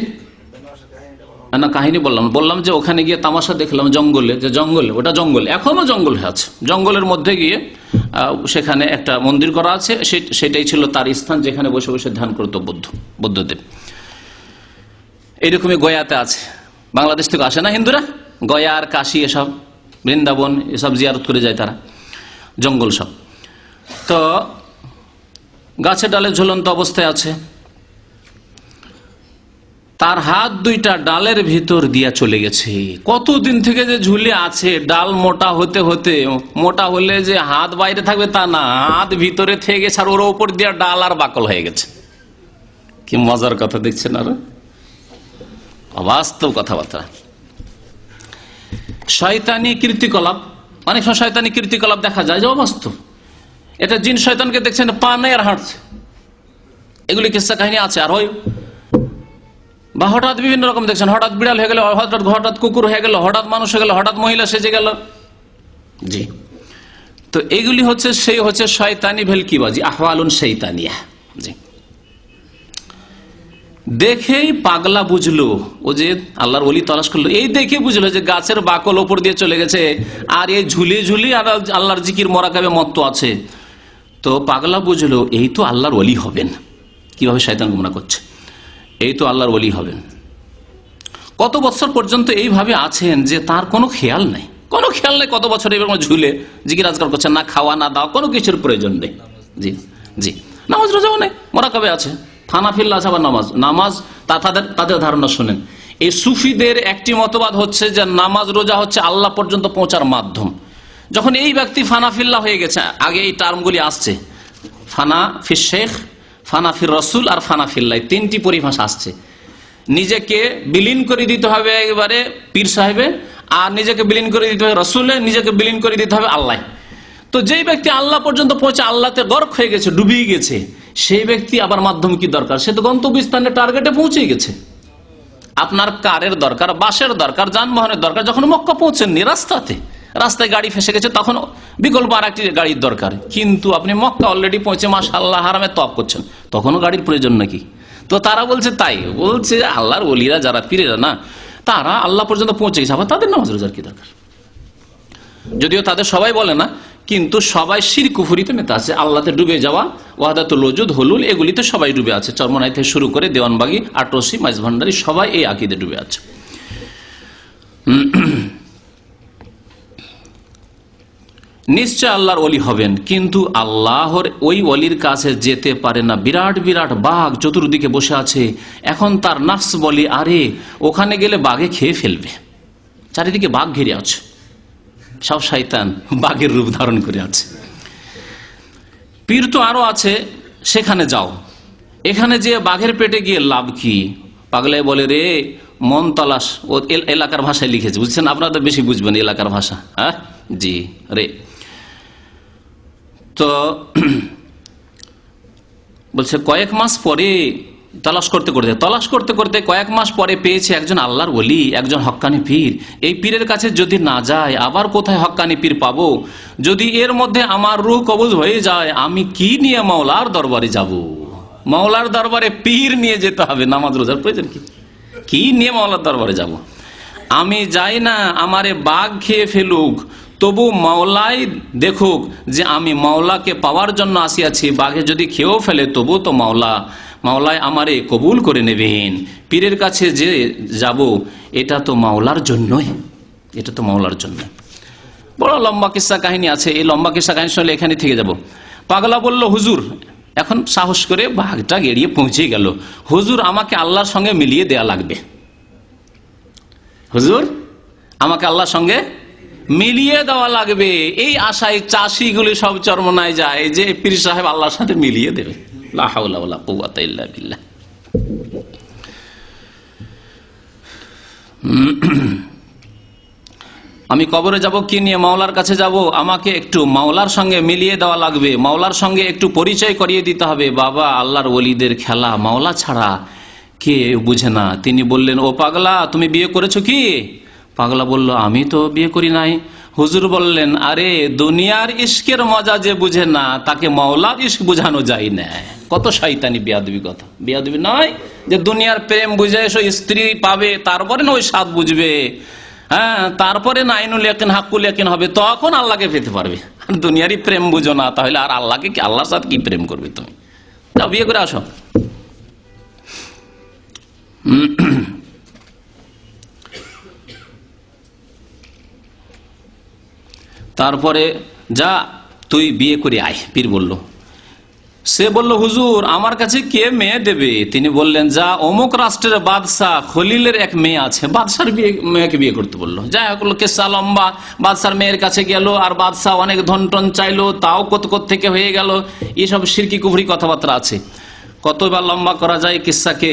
S3: না, কাহিনী বললাম যে ওখানে গিয়ে তামাশা দেখলাম জঙ্গলে, যে জঙ্গলে, ওটা জঙ্গলে, এখনো জঙ্গল আছে। জঙ্গলের মধ্যে গিয়ে সেখানে একটা মন্দির করা আছে, সেটাই ছিল তার স্থান, যেখানে বসে বসে ধ্যান করত বুদ্ধদেব। এইরকমই গয়াতে আছে, বাংলাদেশ থেকে আসে না হিন্দুরা, গয়া আর কাশী এসব, বৃন্দাবন এসব জিয়ারত করে যায় তারা, জঙ্গল সব। তো গাছের ডালে ঝুলন্ত অবস্থায় আছে, তার হাত 2টা ডালের ভিতর দিয়া চলে গেছে। কতদিন থেকে যে ঝুলে আছে, ডাল মোটা হতে হতে, মোটা হলে যে হাত বাইরে থাকবে তা না, হাত ভিতরে থেকে গেছে, আর ওর উপর দিয়া ডাল আর বাকল হয়ে গেছে। কি মজার কথা দেখছেন, আর অবাস্তব কথাবার্তা। শয়তানি কীর্তিকলাপ, অনেক সময় শয়তানি কীর্তিকলাপ দেখা যায় যে অবাস্তব। এটা জিন শয়তানকে দেখছেন পা নেই আর হাঁটছে, এগুলি কিসসা কাহিনী আছে। আর হয় বা হঠাৎ বিভিন্ন রকম দেখছেন, হঠাৎ বিড়াল হয়ে গেল, হঠাৎ কুকুর হয়ে গেল, হঠাৎ মানুষ হয়ে গেল, হঠাৎ মহিলা সেজে গেল। জি, তো এইগুলি হচ্ছে শয়তানি ভেলকিবাজি, আহওয়ালুন শৈতানিয়া। জি, দেখেই পাগলা বুঝলো, ও যে আল্লাহর ওলি তালাশ করলো, এই দেখে বুঝলো যে গাছের বাকল ওপর দিয়ে চলে গেছে, আর এই ঝুলি আর আল্লাহর জিকির মোরাকাবে মত্ত আছে। তো পাগলা বুঝলো এই তো আল্লাহর ওলি হবেন। কিভাবে শয়তান গুমরা করছে, এই তো আল্লাহর ওলি হবেন। কত বছর পর্যন্ত এইভাবে আছেন যে তার কোনো খেয়াল নেই, কত বছর এইভাবে ঝুলে জিকির আজকাল করছেন, না খাওয়া না দাওয়া, কোনো কিছুর প্রয়োজন নেই। জি জি, নামাজ রোজাও নেই, মোরাকাবে আছে, ফানাফিল্লাহ আছে আবার নামাজ তাদের ধারণা শোনেন। এই সুফিদের একটি মতবাদ হচ্ছে যে নামাজ রোজা হচ্ছে আল্লাহ পর্যন্ত পৌঁছার মাধ্যম। যখন এই ব্যক্তি ফানাফিল্লাহ হয়ে গেছে, আগে এই টার্মগুলি আসছে, ফানা ফির শেখ, ফানা ফির রসুল আর ফানা ফিল্লাহ, তিনটি পরিভাষা আসছে। নিজেকে বিলীন করে দিতে হবে একেবারে পীর সাহেবে, আর নিজেকে বিলীন করে দিতে হবে রসুলে, নিজেকে বিলীন করে দিতে হবে আল্লাহ। তো যেই ব্যক্তি আল্লাহ পর্যন্ত পৌঁছে আল্লাহতে গর্ক হয়ে গেছে, ডুবিয়ে গেছে, সেই ব্যক্তি আবার মাধ্যম কি দরকার? সে তো গন্তব্যস্থানে টার্গেটে পৌঁছে গেছে। আপনার কারের দরকার, বাসের দরকার, যানবাহনের দরকার। যখন মক্কা পৌঁছেননি, রাস্তায় গাড়ি ফেসে গেছে, তখন বিকল্প আর একটি গাড়ির দরকার। কিন্তু আপনি মক্কা অলরেডি পৌঁছে মাশাআল্লাহ হারামে তওয়াফ করছেন, তখনও গাড়ির প্রয়োজন নাকি? তো তারা বলছে আল্লাহর ওলিরা যারা পীরেরা না, তারা আল্লাহ পর্যন্ত পৌঁছে গেছে, আবার তাদের নামাজ রোজার কি দরকার? যদিও তাদের সবাই বলে না, কিন্তু সবাই শিরক কুফরিতে মেতে আছে। আল্লাহতে ডুবে যাওয়া, ওয়াহদাতুল ওজুদ, হুলুল, এগুলিতে সবাই ডুবে আছে। চরমনাই থেকে শুরু করে দেওয়ানবাগি, আটরসি, মাইজভান্ডারি, সবাই এই আকীদে ডুবে আছে। নিশ্চয় আল্লাহর ওলি হবেন, কিন্তু আল্লাহর ওই ওলির কাছে যেতে পারে না। বিরাট বিরাট বাঘ চতুর্দিকে বসে আছে, এখন তার নাফস বলি আরে ওখানে গেলে বাঘে খেয়ে ফেলবে। চারিদিকে বাঘ ঘিরে আছে, সব শয়তান বাঘের রূপ ধারণ করে আছে। পীর তো আরো আছে, সেখানে যাও, এখানে যে বাঘের পেটে গিয়ে লাভ কি? পাগলে বলে রে মন তালাশ, ও এলাকার ভাষায় লিখেছে, বুঝছেন? আপনারা তো বেশি বুঝবেন এলাকার ভাষা। হ্যাঁ জি রে। তো বলছে কয়েক মাস পরে তলাশ করতে করতে কয়েক মাস পরে পেয়েছে একজন আল্লাহর ওলি, একজন হক্কানি পীর। এই পীরের কাছে যদি না যায়, আবার কোথায় হক্কানি পীর পাবো? যদি এর মধ্যে আমার রূহ কবজ হয়ে যায়, আমি কি নিয়ে মাওলার দরবারে যাব? মাওলার দরবারে পীর নিয়ে যেতে হবে, নামাজ রোজার প্রয়োজন কি নিয়ে মাওলার দরবারে যাব? আমি যাই না আমারে বাঘ খেয়ে ফেলুক, তবু মাওলাই দেখুক যে আমি মাওলাকে পাওয়ার জন্য আসিয়াছি। বাঘে যদি খেয়েও ফেলে, তবু তো মাওলাই আমারে কবুল করে নেবেন। পীরের কাছে যে যাব, এটা তো মাওলার জন্যই, এটা তো মাওলার জন্য। বড় লম্বা কিস্সা কাহিনী আছে, এই লম্বা কিস্সা কাহিনী শুনলে এখানে থেকে যাব। পাগলা বলল হুজুর, এখন সাহস করে বাঘটা গেড়িয়ে পৌঁছে গেল, হুজুর আমাকে আল্লাহর সঙ্গে মিলিয়ে দেয়া লাগবে। হুজুর আমাকে আল্লাহর সঙ্গে মিলিয়ে দেওয়া লাগবে। এই আশায় চাষিগুলি সব চরমনায় যায় যে পীর সাহেব আল্লাহর সাথে মিলিয়ে দেবে। লা হাওলা ওয়ালা কুওয়াতা ইল্লা বিল্লাহ। আমি কবরে যাব কি নিয়ে? মাওলার কাছে যাব, আমাকে একটু মাওলার সঙ্গে মিলিয়ে দেওয়া লাগবে, মাওলার সঙ্গে একটু পরিচয় করিয়ে দিতে হবে। বাবা, আল্লাহর ওলিদের খেলা মাওলা ছাড়া কে বুঝে না। তিনি বললেন, ও পাগলা, তুমি বিয়ে করেছো কি? পাগলা বলল, আমি তো বিয়ে করি নাই। হুজুর বললেন, আরে দুনিয়ার ইশকের মজা যে বুঝে না, তাকে মাওলার ইশক বুঝানো যায় না। কত শয়তানি বেয়াদবি কথা! বেয়াদবি নয় যে দুনিয়ার প্রেম বুঝে এসো, স্ত্রী পাবে, তারপরে না ওই স্বাদ বুঝবে। হ্যাঁ, তারপরে না আইনুল ইয়াকিন হাক্কুল ইয়াকিন হবে, তখন আল্লাহকে পেতে পারবে। দুনিয়ারই প্রেম বুঝো না, তাহলে আর আল্লাহকে কি, আল্লাহর সাথে কি প্রেম করবে তুমি? যাও বিয়ে করে আসো। তারপরে যা তুই বিয়ে করে আয়, পীর বলল। সে বলল, হুজুর আমার কাছে কে মেয়ে দেবে? তিনি বললেন, যা অমুক রাষ্ট্রের বাদশাহ খলিলের এক মেয়ে আছে, বাদশার মেয়েকে বিয়ে করতে বললো। যাই হোক, কেসা লম্বা। বাদশার মেয়ের কাছে গেল, আর বাদশাহ অনেক ধন টন চাইলো, তাও কত থেকে হয়ে গেল। এসব শিরকি কুফরি কথাবার্তা আছে, কতবার লম্বা করা যায় কিসসাকে।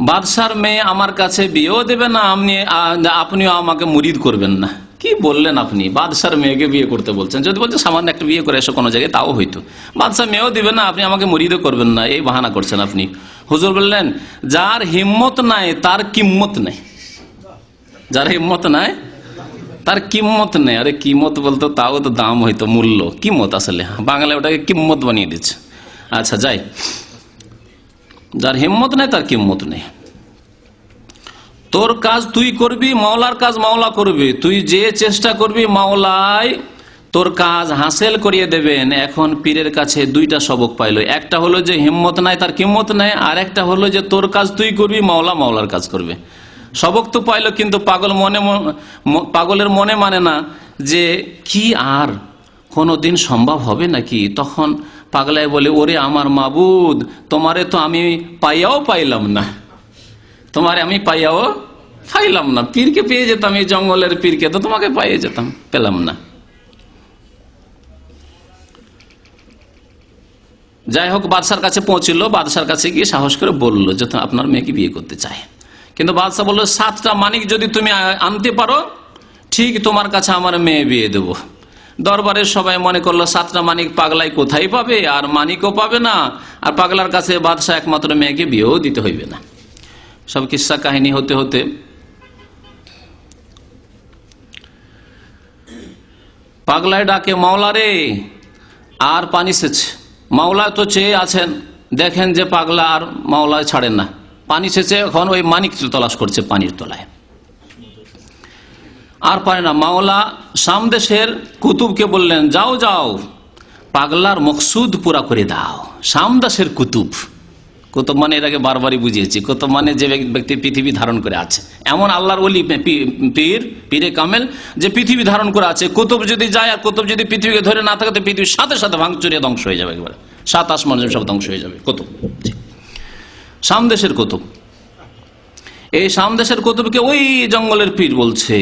S3: বাদশার মেয়ে আমার কাছে বিয়েও দেবে না, আপনিও আমাকে মুরিদ করবেন না। কি বললেন আপনি? বাদশার মেয়েকে বিয়ে করতে বলছেন? যদি বলছে সামান্য একটা বিয়ে করে এসো কোনো জায়গায়, তাও হইতো। বাদশাহ মেয়েও দিবে না, আপনি আমাকে মুরিদও করবেন না, এই বাহানা করছেন আপনি। হুজুর বললেন, যার হিম্মত নাই তার কিম্মত নেই। যার হিম্মত নাই তার কিম্মত নেই। আরে কিম্মত বলতো তাও তো দাম হইতো, মূল্য। কিম্মত আসলে বাংলায় ওটাকে কিম্মত বানিয়ে দিচ্ছে। আচ্ছা যাই, যার হিম্মত নেই তার কিম্মত নেই। তোর কাজ তুই করবি, মাওলার কাজ মাওলা করবে। তুই যে চেষ্টা করবি, মাওলাই তোর কাজ হাসিল করিয়ে দেবেন। এখন পীরের কাছে দুইটা সবক পাইল, একটা হলো যে হিম্মত নাই তার কিম্মত নাই, আর একটা হলো যে তোর কাজ তুই করবি, মাওলা মাওলার কাজ করবে। সবক তো পাইল, কিন্তু পাগলের মনে মানে না যে কি আর কোনোদিন সম্ভব হবে নাকি? তখন পাগলায় বলে, ওরে আমার মাবুদ, তোমারে তো আমি পাইয়াও পাইলাম না, তোমারে আমি পাইয়াও পাইলাম না। পীরকে পেয়ে যেতাম, এই জঙ্গলের পীরকে তো তোমাকে পাইয়ে যেতাম, পেলাম না। যাই হোক, বাদশার কাছে পৌঁছলো। বাদশার কাছে গিয়ে সাহস করে বললো যে আপনার মেয়েকে বিয়ে করতে চায়। কিন্তু বাদশা বললো, 7টা মানিক যদি তুমি আনতে পারো, ঠিক তোমার কাছে আমার মেয়ে বিয়ে দেবো। দরবারের সবাই মনে করলো 7টা মানিক পাগলাই কোথায় পাবে, আর মানিকও পাবে না, আর পাগলার কাছে বাদশা একমাত্র মেয়েকে বিয়েও দিতে হইবে না। সব কিস্সা কাহিনী হতে হতে পাগলায় ডাকে, মাওলা রে, আর পানি সেচে। মাওলা তো চেয়ে আছেন, দেখেন যে পাগলা আর মাওলায় ছাড়েন না, পানি সেচে এখন ওই মানিক তলাশ করছে পানির তলায়, আর পারে না। মাওলা সামদেশের কুতুবকে বললেন, যাও যাও, পাগলার মকসুদ পুরা করে দাও। সামদেশের কুতুব, কুতুব মানে এর আগে বারবারই বুঝিয়েছি, কুতুব মানে যে ব্যক্তি পৃথিবী ধারণ করে আছে, এমন আল্লাহর ওলি পীরে কামেল যে পৃথিবী ধারণ করে আছে। কুতুব যদি যায় আর কুতুব যদি পৃথিবীকে ধরে না থাকে, তো পৃথিবীর সাথে সাথে ভাঙচুরিয়ে ধ্বংস হয়ে যাবে, একবারে 7 আসমান সব ধ্বংস হয়ে যাবে। কুতুব, সামদেশের কুতুব। এই সামদেশের কুতুবকে ওই জঙ্গলের পীর বলছে।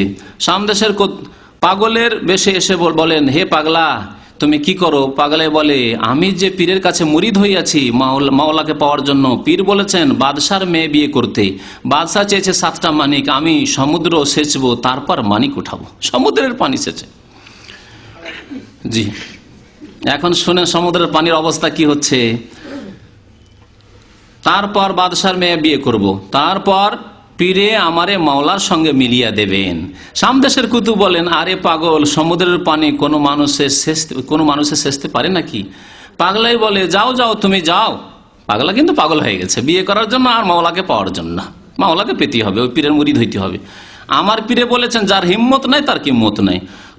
S3: সামদেশের পাগলের বেশে এসে বলেন, হে পাগলা, তুমি কি করো? পাগলে বলে, আমি যে পীরের কাছে মুরিদ হইয়াছি মাওলাকে পাওয়ার জন্য। পীর বলেছেন বাদশার মেয়ে বিয়ে করতে, বাদশা চেয়েছে 7টা মানিক, আমি সমুদ্র সেচবো, তারপর মানিক উঠাবো। সমুদ্রের পানি সেচে। জি, এখন শুনে সমুদ্রের পানির অবস্থা কি হচ্ছে। তারপর বাদশার মেয়ে বিয়ে করব, তারপর পীরে আমারে মাওলার সঙ্গে মিলিয়ে দেবেন। সামদেশের কুতুব বলেন, আরে পাগল, সমুদ্রের পানি কোনো মানুষের সেচতে পারে নাকি? পাগলাই বলে, যাও যাও, তুমি যাও। পাগলা কিন্তু পাগল হয়ে গেছে, বিয়ে করার জন্য আর মাওলাকে পাওয়ার জন্য। মাওলাকে পেতে হবে, ওই পীরের মুরিদ হইতে হবে। আমার পীরে বলেছেন, যার হিম্মত নাই তার কিম্মত নাই।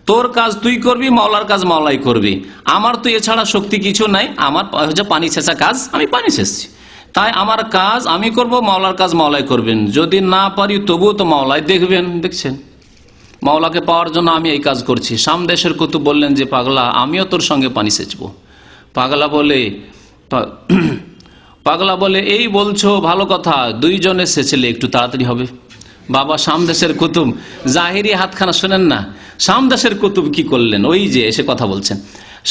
S3: তোর কাজ তুই করবি, মাওলার কাজ মাওলাই করবি। আমার তো এছাড়া শক্তি কিছু নাই, আমার হচ্ছে পানি ছেঁচা কাজ, আমি পানি ছেঁচছি, তাই আমার কাজ আমি করব, মাওলার কাজ মাওলাই করবেন। যদি না পারি তবুও তো মাওলাই দেখবেন। দেখছেন, মাওলাকে পাওয়ার জন্য আমি এই কাজ করছি। সামদেশের কুতুব বললেন যে, পাগলা, আমিও তোর সঙ্গে পানি সেচবো। পাগলা বলে, এই বলছো ভালো কথা, দুইজনে সেচলে একটু তাড়াতাড়ি হবে। বাবা সামদেশের কুতুব জাহিরি হাতখানা শোনেন না। সামদেশের কুতুব কি করলেন, ওই যে এসে কথা বলছেন।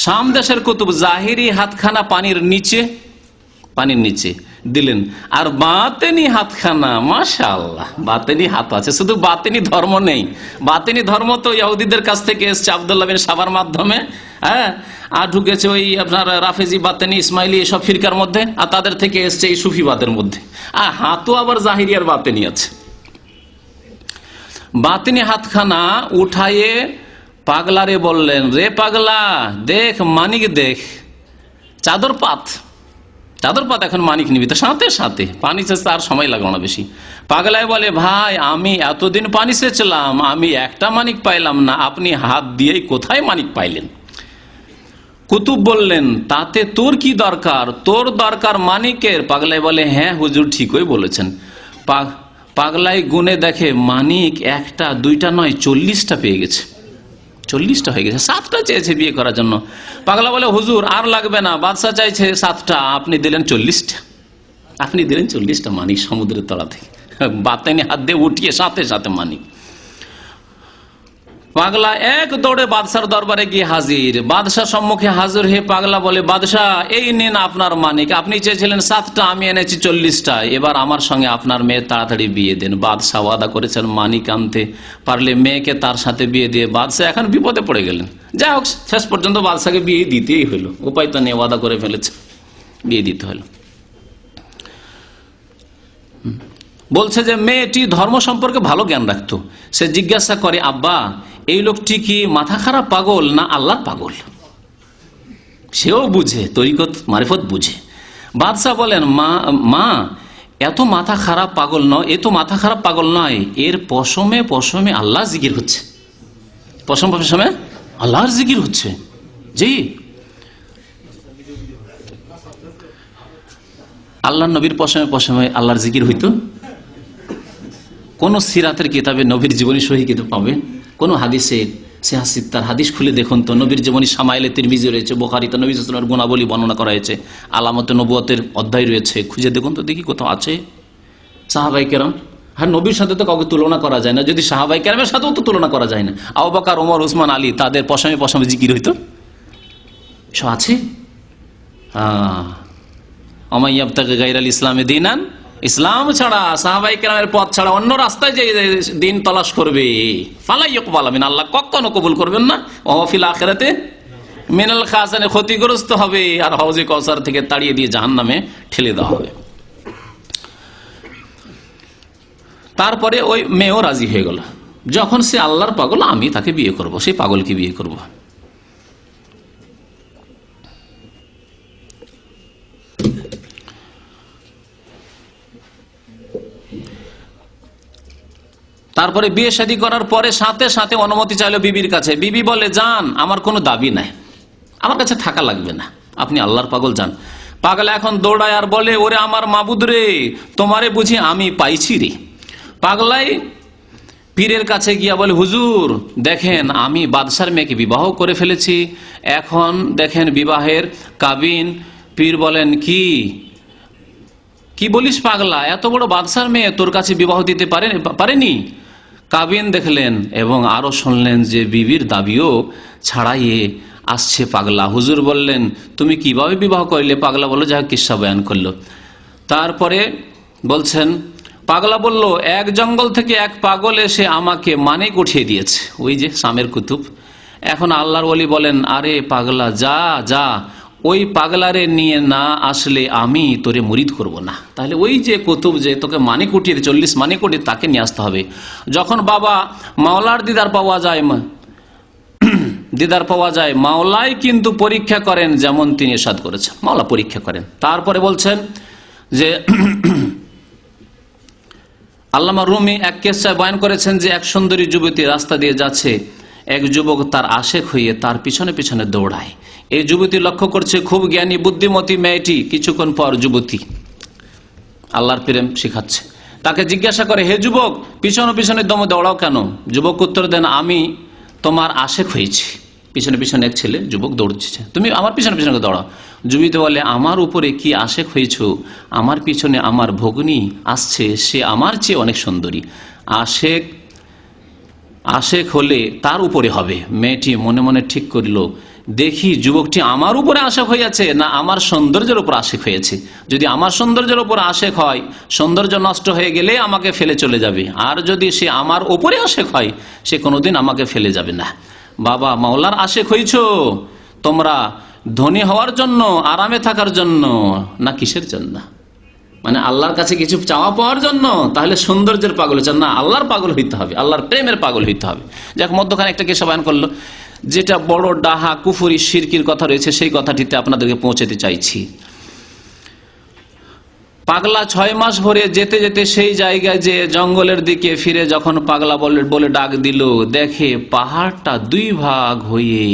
S3: সামদেশের কুতুব জাহিরি হাতখানা পানির নিচে দিলেন, আর বাতেনি হাতখানা, মাশাআল্লাহ, বাতেনি হাত আছে। শুধু বাতেনি ধর্ম নেই, বাতেনি ধর্ম তো ইহুদিদের কাছ থেকে এসছে আব্দুল্লাহ বিন সাবার মাধ্যমে, হ্যাঁ, আর ঢুকেছে ওই আপনার রাফেজি, বাতেনি, ইসমাইলি এসব ফিরকার মধ্যে, আর তাদের থেকে এসছে এই সুফিবাদের মধ্যে। আর হাতও আবার জাহিরি আর বাতেনি আছে। বাতেনি হাতখানা উঠাইয়ে পাগলারে বললেন, রে পাগলা, দেখ মানিক, দেখ, চাদর পাত এখন মানিক নিবি তো সাথে সাথে। পানি সেচতে আর সময় লাগলো না বেশি। পাগলায় বলে, ভাই, আমি এতদিন পানি সেচলাম, আমি একটা মানিক পাইলাম না, আপনি হাত দিয়েই কোথায় মানিক পাইলেন? কুতুব বললেন, তাতে তোর কি দরকার, তোর দরকার মানিকের। পাগলায় বলে, হ্যাঁ হুজুর, ঠিকই বলেছেন। পাগলাই গুনে দেখে মানিক 1টা 2টা নয়, 40টা পেয়ে গেছে। 40টা হয়ে গেছে। 7টা চেয়েছে বিয়ে করার জন্য। পাগলা বলে, হুজুর আর লাগবে না, বাদশা চাইছে 7টা, আপনি দিলেন 40টা। আপনি দিলেন 40টা মানিক সমুদ্রের তলা থেকে, বাতেনি হাত দিয়ে উঠিয়ে সাথে সাথে মানিক। পাগলা এক দৌড়ে বাদশার দরবারে গিয়ে হাজির। বাদশার সম্মুখে হাজির হয়ে পাগলা বলে, বাদশাহ, এই নিন আপনার মানিক, আপনি চেয়েছিলেন 7টা, আমি এনেছি 40টা, এবার আমার সঙ্গে আপনার মেয়ে তাড়াতাড়ি বিয়ে দেন। বাদশাহ ওয়াদা করেছেন মানিক আনতে পারলে মেয়েকে তার সাথে বিয়ে দিয়ে। বাদশাহ এখন বিপদে পড়ে গেলেন। যাই হোক, শেষ পর্যন্ত বাদশাকে বিয়ে দিতেই হলো, উপায় তো নেই, ওয়াদা করে ফেলেছে, বিয়ে দিতে হলো। বলছে যে মেয়েটি ধর্ম সম্পর্কে ভালো জ্ঞান রাখতো। সে জিজ্ঞাসা করে, আব্বা, এই লোকটি কি মাথা খারাপ পাগল না আল্লাহর পাগল? সেও বুঝে, তরিকত মারিফত বুঝে। বাদশাহ বলেন, মা, এত মাথা খারাপ পাগল নয়, এ তো মাথা খারাপ পাগল নয়, এর পশমে পশমে আল্লাহ জিকির হচ্ছে, পশমে আল্লাহর জিকির হচ্ছে। জি, আল্লাহ নবীর পশমে পশমে আল্লাহর জিকির হইতো? কোন সিরাতের কিতাবে নবীর জীবনী সহি কিতাব পাবেন? কোন হাদিসে সিয়াসিত্তার হাদিস খুলে দেখুন তো, নবীর জীবনী সামাইলে তিরমিজি রয়েছে, বুখারীতে নবী সাল্লাল্লাহু আলাইহি ওয়াসাল্লামের গুণাবলী বর্ণনা করা হয়েছে, আলামতে নবুয়তের অধ্যায় রয়েছে, খুঁজে দেখুন তো দেখি কোথাও আছে সাহাবায়ে কেরাম। হ্যাঁ, নবীর সাথে তো কাউকে তুলনা করা যায় না, যদি সাহাবায়ে কেরামের সাথেও তো তুলনা করা যায় না। আবু বকর, ওমর, উসমান, আলী, তাদের পশমে পশমে জিকির হইতো, সব আছে। ওমাইয়াবতাগি গায়রাল ইসলামি দীনান, ইসলাম ছাড়া, সাহাবায়ে কেরামের পথ ছাড়া অন্য রাস্তায় যে দিন তালাশ করবে, ফালা ইউকবাল মিন, আল্লাহ কখনো কবুল করবেন না। ওয়া ফিল আখিরাতে মিনাল খাসিরিন, ক্ষতিগ্রস্ত হবে, আর হাউজে কাউসার থেকে তাড়িয়ে দিয়ে জাহান্নামে ঠেলে দেওয়া হবে। তারপরে ওই মেয়েও রাজি হয়ে গেল, যখন সে আল্লাহর পাগল, আমি তাকে বিয়ে করব, সেই পাগলকে বিয়ে করব। তারপরে বিয়ে শাদী করার পরে সাথে সাথে অনুমতি চাইলো বিবির কাছে। বিবি বলে, যান, আমার কোনো দাবি নাই, আমার কাছে থাকা লাগবে না, আপনি আল্লাহর পাগল, যান। পাগল এখন দৌড়ায় আর বলে, ওরে আমার মাবুদ রে, তোমারে বুঝি আমি পাইছি রে। পাগলাই পীরের কাছে গিয়া বলে, হুজুর দেখেন, আমি বাদশার মেয়েকে বিবাহ করে ফেলেছি, এখন দেখেন বিবাহের কাবিন। পীর বলেন, কি বলিস পাগলা, এত বড় বাদশার মেয়ে তোর কাছে বিবাহ দিতে পারেনি? কাবিন দেখলেন এবং আরো শুনলেন যে বিবির দাবিও ছাড়াইয়ে আসছে পাগলা। হুজুর বললেন, তুমি কিভাবে বিবাহ করলে? পাগলা বলল, যা কিসসা বয়ান করলো। তারপরে বলছেন, পাগলা বলল, এক জঙ্গল থেকে এক পাগল এসে আমাকে মানিক উঠিয়ে দিয়েছে, ওই যে শামের কুতুব। এখন আল্লাহর ওলি বলেন, আরে পাগলা, যা যা, ওই পাগলারে নিয়ে না আসলে আমি তোরে মুরিদ করব না। তাহলে ওই যে কুতুব যে তোকে মানিক উঠিয়ে 40 মানিক উঠিয়ে, তাকে নিয়ে আসতে হবে। যখন বাবা মাওলার দিদার পাওয়া যায়, মাওলাই কিন্তু পরীক্ষা করেন, যেমন তিনি ইরশাদ করেছেন, মাওলা পরীক্ষা করেন। তারপরে বলছেন যে আল্লামা রুমি এক কিসসায় বয়ান করেছেন যে এক সুন্দরী যুবতী রাস্তা দিয়ে যাচ্ছে, এক যুবক তার আশেক হয়ে তার পিছনে পিছনে দৌড়ায়। এই যুবতী লক্ষ্য করছে, খুব জ্ঞানী বুদ্ধিমতী মেয়েটি। কিছুক্ষণ পর যুবতী আল্লাহর প্রেম শিখাচ্ছে, তাকে জিজ্ঞাসা করে, হে যুবক, পিছনে পিছনে দৌড়াও কেন? যুবক উত্তর দেন, আমি তোমার আশেক হয়েছি। পিছনে পিছনে এক ছেলে যুবক দৌড়ছে, তুমি আমার পিছনে পিছনে দৌড়াও। যুবতী বলে, আমার উপরে কি আশেক হয়েছ? আমার পিছনে আমার ভগ্নী আসছে, সে আমার চেয়ে অনেক সুন্দরী। আশেক হলে তার উপরে হবে। মেয়েটি মনে মনে ঠিক করল, দেখি যুবকটি আমার উপরে আশেক হয়েছে না আমার সৌন্দর্যের উপর আশেক হয়েছে। যদি আমার সৌন্দর্যের উপর আশেক হয়, সৌন্দর্য নষ্ট হয়ে গেলে আমাকে ফেলে চলে যাবে, আর যদি সে আমার উপরে আশেক হয়, সে কোনোদিন আমাকে ফেলে যাবে না। বাবা, মাওলার আশেক হয়েছ তোমরা ধনী হওয়ার জন্য, আরামে থাকার জন্য, না কিসের জন্য? মানে আল্লাহর কাছে কিছু চাওয়া পাওয়ার জন্য? তাহলে সৌন্দর্যের পাগল হচ্ছে না, আল্লাহর পাগল হইতে হবে, আল্লাহর প্রেমের পাগল হইতে হবে। যাক, মধ্যখানে একটা কেসা বয়ান করলো, যেটা বড় ডাহা কুফরি শিরকির কথা রয়েছে, সেই কথাটিতে আপনাদেরকে পৌঁছাতে চাইছি। পাগলা 6 মাস ভরে যেতে যেতে সেই জায়গায় যে জঙ্গলের দিকে ফিরে যখন পাগলা বলে ডাক দিল, দেখে পাহাড়টা 2 ভাগ হয়ে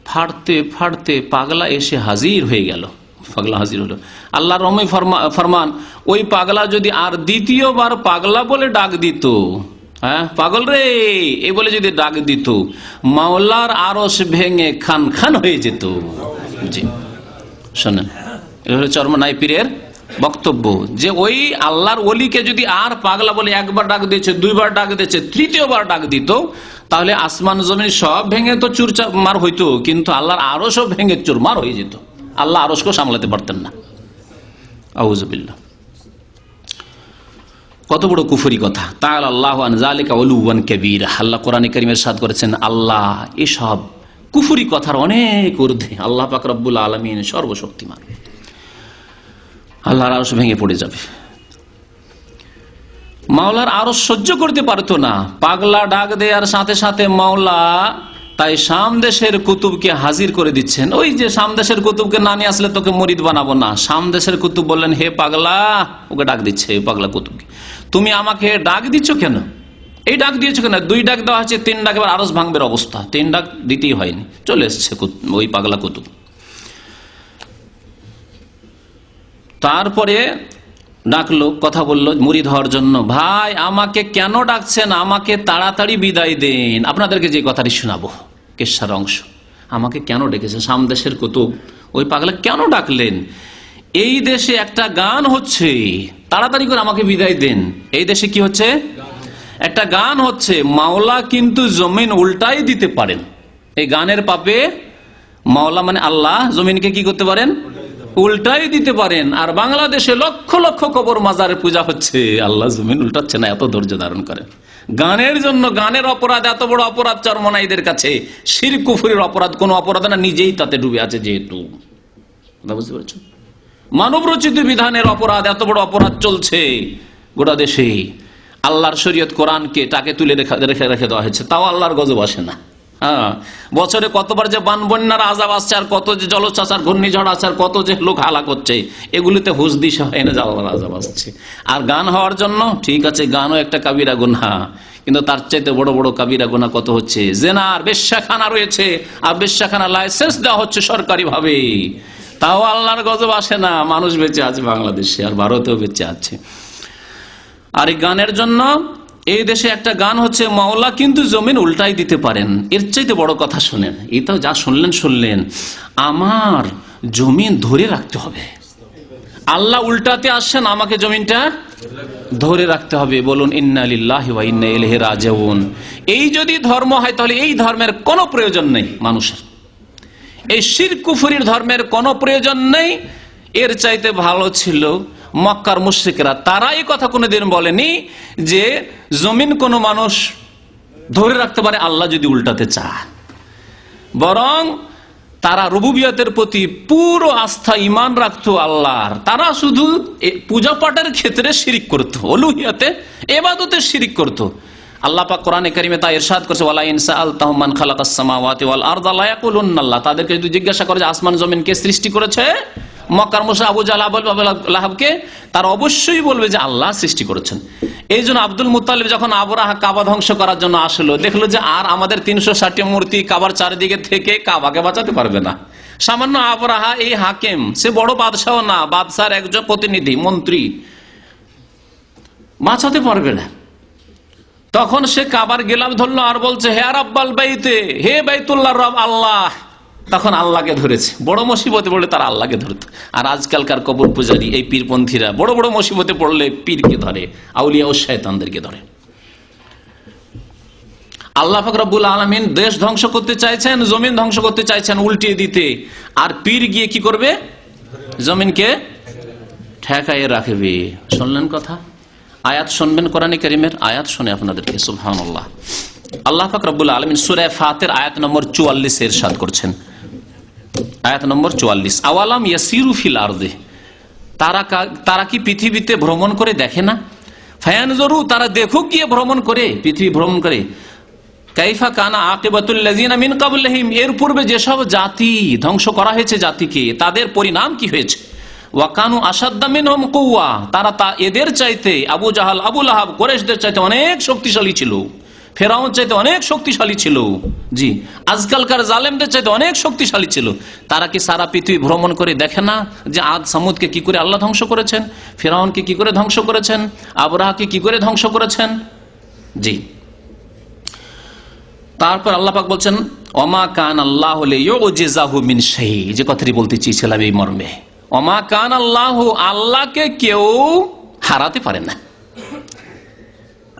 S3: ফাটতে ফাটতে পাগলা এসে হাজির হয়ে গেল। পাগলা হাজির হলো। আল্লাহর রহমী ফরমান, ওই পাগলা যদি আর দ্বিতীয়বার পাগলা বলে ডাক দিত, হ্যাঁ পাগল রে এই বলে যদি ডাক দিত, মাওলার আরশ ভেঙে খান খান হয়ে যেত। জি শোনেন, এটা হলো চরমনাই পীরের বক্তব্য, যে ওই আল্লাহর ওলিকে যদি আর পাগলা বলে একবার ডাক দিয়েছে, 2বার ডাক দিয়েছে, 3য় ডাক দিত, তাহলে আসমান জমিন সব ভেঙে তো চুরমার হইতো, কিন্তু আল্লাহর আরশও ভেঙে চুরমার হয়ে যেত। আল্লাহ আরশকেও সামলাতে পারতেন না। আউযুবিল্লাহ। কত বড় কুফরি কথা। তাআলা আল্লাহু আন যালিকা উলুওয়ান কাবীরা। আল্লাহ কোরআনে কারীমে ইরশাদ করেছেন, আল্লাহ এসব কুফরি কথার অনেক ঊর্ধ্বে। আল্লাহ পাক রব্বুল আলামিন সর্বশক্তিমান। আল্লাহর আরশ ভেঙে পড়ে যাবে। মাওলার আরশ সহ্য করতে পারতো না। পাগলা ডাক দেওয়ার সাথে সাথে মাওলা তাই সামদেশের কুতুবকে হাজির করে দিচ্ছেন। ওই যে সামদেশের কুতুবকে না নিয়ে আসলে তোকে মুরিদ বানাবো না। সামদেশের কুতুব বললেন, হে পাগলা, ওকে ডাক দিচ্ছে, পাগলা কুতুবকে, তুমি আমাকে ডাক দিচ্ছ কেন? এই ডাক দিয়েছো কেন? 2 ডাক দেওয়া হচ্ছে, 3 ডাক, এবার আরশ ভাঙবের অবস্থা। 3 ডাক দিতেই হয়নি, চলে এসছে ওই পাগলা কুতুব। তারপরে ডাকলো, কথা বললো মুরিদ হওয়ার জন্য। ভাই আমাকে কেন ডাকছেন, আমাকে তাড়াতাড়ি বিদায় দেন। আপনাদেরকে যে কথাটি শোনাবো কেসার অংশ, আমাকে কেন ডেকেছেন, সামদেশের কুতুব ওই পাগলা কেন ডাকলেন? এই দেশে একটা গান হচ্ছে, তাড়াতাড়ি করে আমাকে বিদায় দেন। এই দেশে কি হচ্ছে? একটা গান হচ্ছে, মাওলা কিন্তু জমিন উল্টাই দিতে পারেন। এই গানের পাপে মাওলা মানে আল্লাহ জমিনকে কি করতে পারেন? উল্টাই দিতে পারেন। আর বাংলাদেশে লক্ষ লক্ষ কবর মাজারে পূজা হচ্ছে, আল্লাহ জমিন উল্টাচ্ছে না। এত ধৈর্য ধারণ করেন গানের জন্য। গানের অপরাধ এত বড় অপরাধ চরমনাইদের কাছে। শিরক কুফরির অপরাধ কোন অপরাধ না, নিজেই তাতে ডুবে আছে যেহেতু। বুঝতে পারছো? মানব রচিত বিধানের অপরাধ, এত বড় অপরাধ চলছে গোটা দেশে। আল্লাহর শরীয়ত কোরআনকে তাকে তুলে রেখে দেওয়া হয়েছে, তাও আল্লাহর গজব আসে না। হ্যাঁ, বছরে কতবার যে বান বন্যার আযাব আসছে, আর কত যে জলোচ্ছ্বাস ঘূর্ণিঝড় আসছে, আর কত যে লোক হালাক হচ্ছে, এগুলিতে হুঁশ দিশা হয় না যে আল্লাহর আযাব আসছে। আর গান হওয়ার জন্য, ঠিক আছে গানও একটা কাবিরা গুনাহ, কিন্তু তার চাইতে বড় বড় কাবিরা গুনাহ কত হচ্ছে। জেনার বেশ্যাখানা রয়েছে, আর বেশ্যাখানা লাইসেন্স দেওয়া হচ্ছে সরকারি ভাবে, তাও আল্লাহর গজব আসে না। মানুষ বেঁচে আছে বাংলাদেশে, আর ভারতেও বেঁচে আছে। আর এই গানের জন্য এই দেশে একটা গান হচ্ছে, মাওলা কিন্তু জমিন উল্টাই দিতে পারেন। এর চাইতে বড় কথা শোনেন, এটাও যা শুনলেন, আমার জমিন ধরে রাখতে হবে। আল্লাহ উল্টাতে আসছেন, আমাকে জমিনটা ধরে রাখতে হবে। বলুন ইন্না লিল্লাহি ওয়া ইন্না ইলাইহি রাজিউন। এই যদি ধর্ম হয়, তাহলে এই ধর্মের কোনো প্রয়োজন নেই মানুষের। এই শিরক কুফরির ধর্মের কোনো প্রয়োজন নেই। এর চাইতে ভালো ছিল মক্কার মুশরিকরা, তারা এই কথা কোনোদিন বলেনি যে জমিন কোনো মানুষ ধরে রাখতে পারে আল্লাহ যদি উল্টাতে চায়। বরং তারা রুবুবিয়তের প্রতি পুরো আস্থা ইমান রাখতো আল্লাহর। তারা শুধু পূজা পাঠের ক্ষেত্রে শিরিক করতো, উলুহিয়াতে ইবাদতে শিরিক করতো। আল্লাহ পাক কোরআনে কারিমে তা ইরশাদ করেছে, ওয়ালা ইন সাআলতাহুম মান খালাকাস সামাওয়াতি ওয়াল আরদা লা ইয়াকুলুন্নাল্লাহ। তাদেরকে যদি জিজ্ঞাসা করে যে আসমান জমিন কে সৃষ্টি করেছে, মক্কার মুশরিক আবু জাহল আবু লাহাবকে, তারা অবশ্যই বলবে যে আল্লাহ সৃষ্টি করেছেন। এই জন্য আব্দুল মুত্তালিব যখন আবরাহা কাবা ধ্বংস করার জন্য আসলো, দেখলো যে আর আমাদের 360টি মূর্তি কাবার চারিদিকে থেকে কাবাকে বাঁচাতে পারবে না। সামান্য আবরাহা এই হাকিম, সে বড় বাদশাহ না, বাদশার একজন প্রতিনিধি মন্ত্রী, বাঁচাতে পারবে না। তখন সে কাবার গেলাম ধরলো আর বলছে, হে রাব্বাল বাইতে, হে বাইতুল্লাহর রব আল্লাহ। তখন আল্লাহকে ধরেছে। বড় মুসিবতে পড়লে তারা আল্লাহকে ধরত। আর আজকালকার কবর পূজারী এই পীরপন্থীরা বড় বড় মুসিবতে পড়লে পীরকে ধরে, আউলিয়া ও শয়তানদেরকে ধরে। আল্লাহ পাক রব্বুল আলামিন দেশ ধ্বংস করতে চাইছেন, জমিন ধ্বংস করতে চাইছেন উল্টিয়ে দিতে, আর পীর গিয়ে কি করবে? জমিনকে ঠেকাইয়ে রাখবে। শুনলেন কথা? আয়াত শুনবেন, কোরআনে কারীমের আয়াত শুনে আপনাদেরকে। সুবহানাল্লাহ। আল্লাহ পাক রব্বুল আলামিন সূরা ফাতির আয়াত নম্বর 44 এর ইরশাদ করছেন। আয়াত নম্বর 44, আওয়ালাম ইয়াসিরু ফিল আরদি, তারা কি পৃথিবীতে ভ্রমণ করে দেখে না? ফায়ানজুরু, তারা দেখুক গিয়ে ভ্রমণ করে, পৃথিবী ভ্রমণ করে। কাইফা কানা আকিবাতুল লাযিনা মিন ক্বাবলিহিম, এর পূর্বে যেসব জাতি ধ্বংস করা হয়েছে জাতিকে, তাদের পরিণাম কি হয়েছে। ওয়াকানু আসাদ্দা মিনহুম কুওয়া, তারা এদের চাইতে, আবু জাহাল আবু লাহাব কুরাইশদের চাইতে অনেক শক্তিশালী ছিল, ফেরাউন চাইতে অনেক শক্তিশালী ছিল। জি, আজকালকার জালেমদের চাইতে অনেক শক্তিশালী ছিল। তারা কি সারা পৃথিবী ভ্রমণ করে দেখে না যে আদ সামুদকে কি করে আল্লাহ ধ্বংস করেছেন, ফেরাউনকে কি করে ধ্বংস করেছেন, আবরাহাকে কি করে ধ্বংস করেছেন? জি। তারপর আল্লাহ পাক বলছেন, ওমা কান আল্লাহু লিইউজিজাহু মিন শাই, যে কথাটি বলতে চেয়েছিলাম এই মর্মে। ওমা কান আল্লাহু, আল্লাহকে কেউ হারাতে পারে না।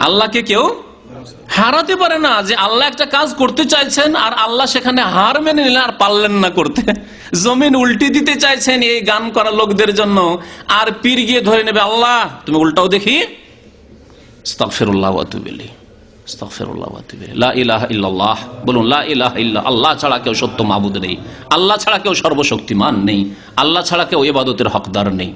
S3: আল্লাহকে কেউ হারাতে পারে না। যে আল্লাহ একটা কাজ করতে চাইছেন আর আল্লাহ সেখানে হার মেনে নিলেন আর পারলেন না করতে, জমিন উল্টে দিতে চাইছেন এই গান করা লোকদের জন্য, আর পীর গিয়ে ধরে নেবে, আল্লাহ তুমি উল্টাও দেখি। আস্তাগফিরুল্লাহ ওয়া আতুবু ইলাইহি, আস্তাগফিরুল্লাহ ওয়া আতুবু ইলাইহি। লা ইলাহা ইল্লাল্লাহ, বলুন লা ইলাহা ইল্লা, আল্লাহ ছাড়া কেউ সত্য মাবুদ নেই, আল্লাহ ছাড়া কেউ সর্বশক্তিমান নেই, আল্লাহ ছাড়া কেউ ইবাদতের হকদার নেই।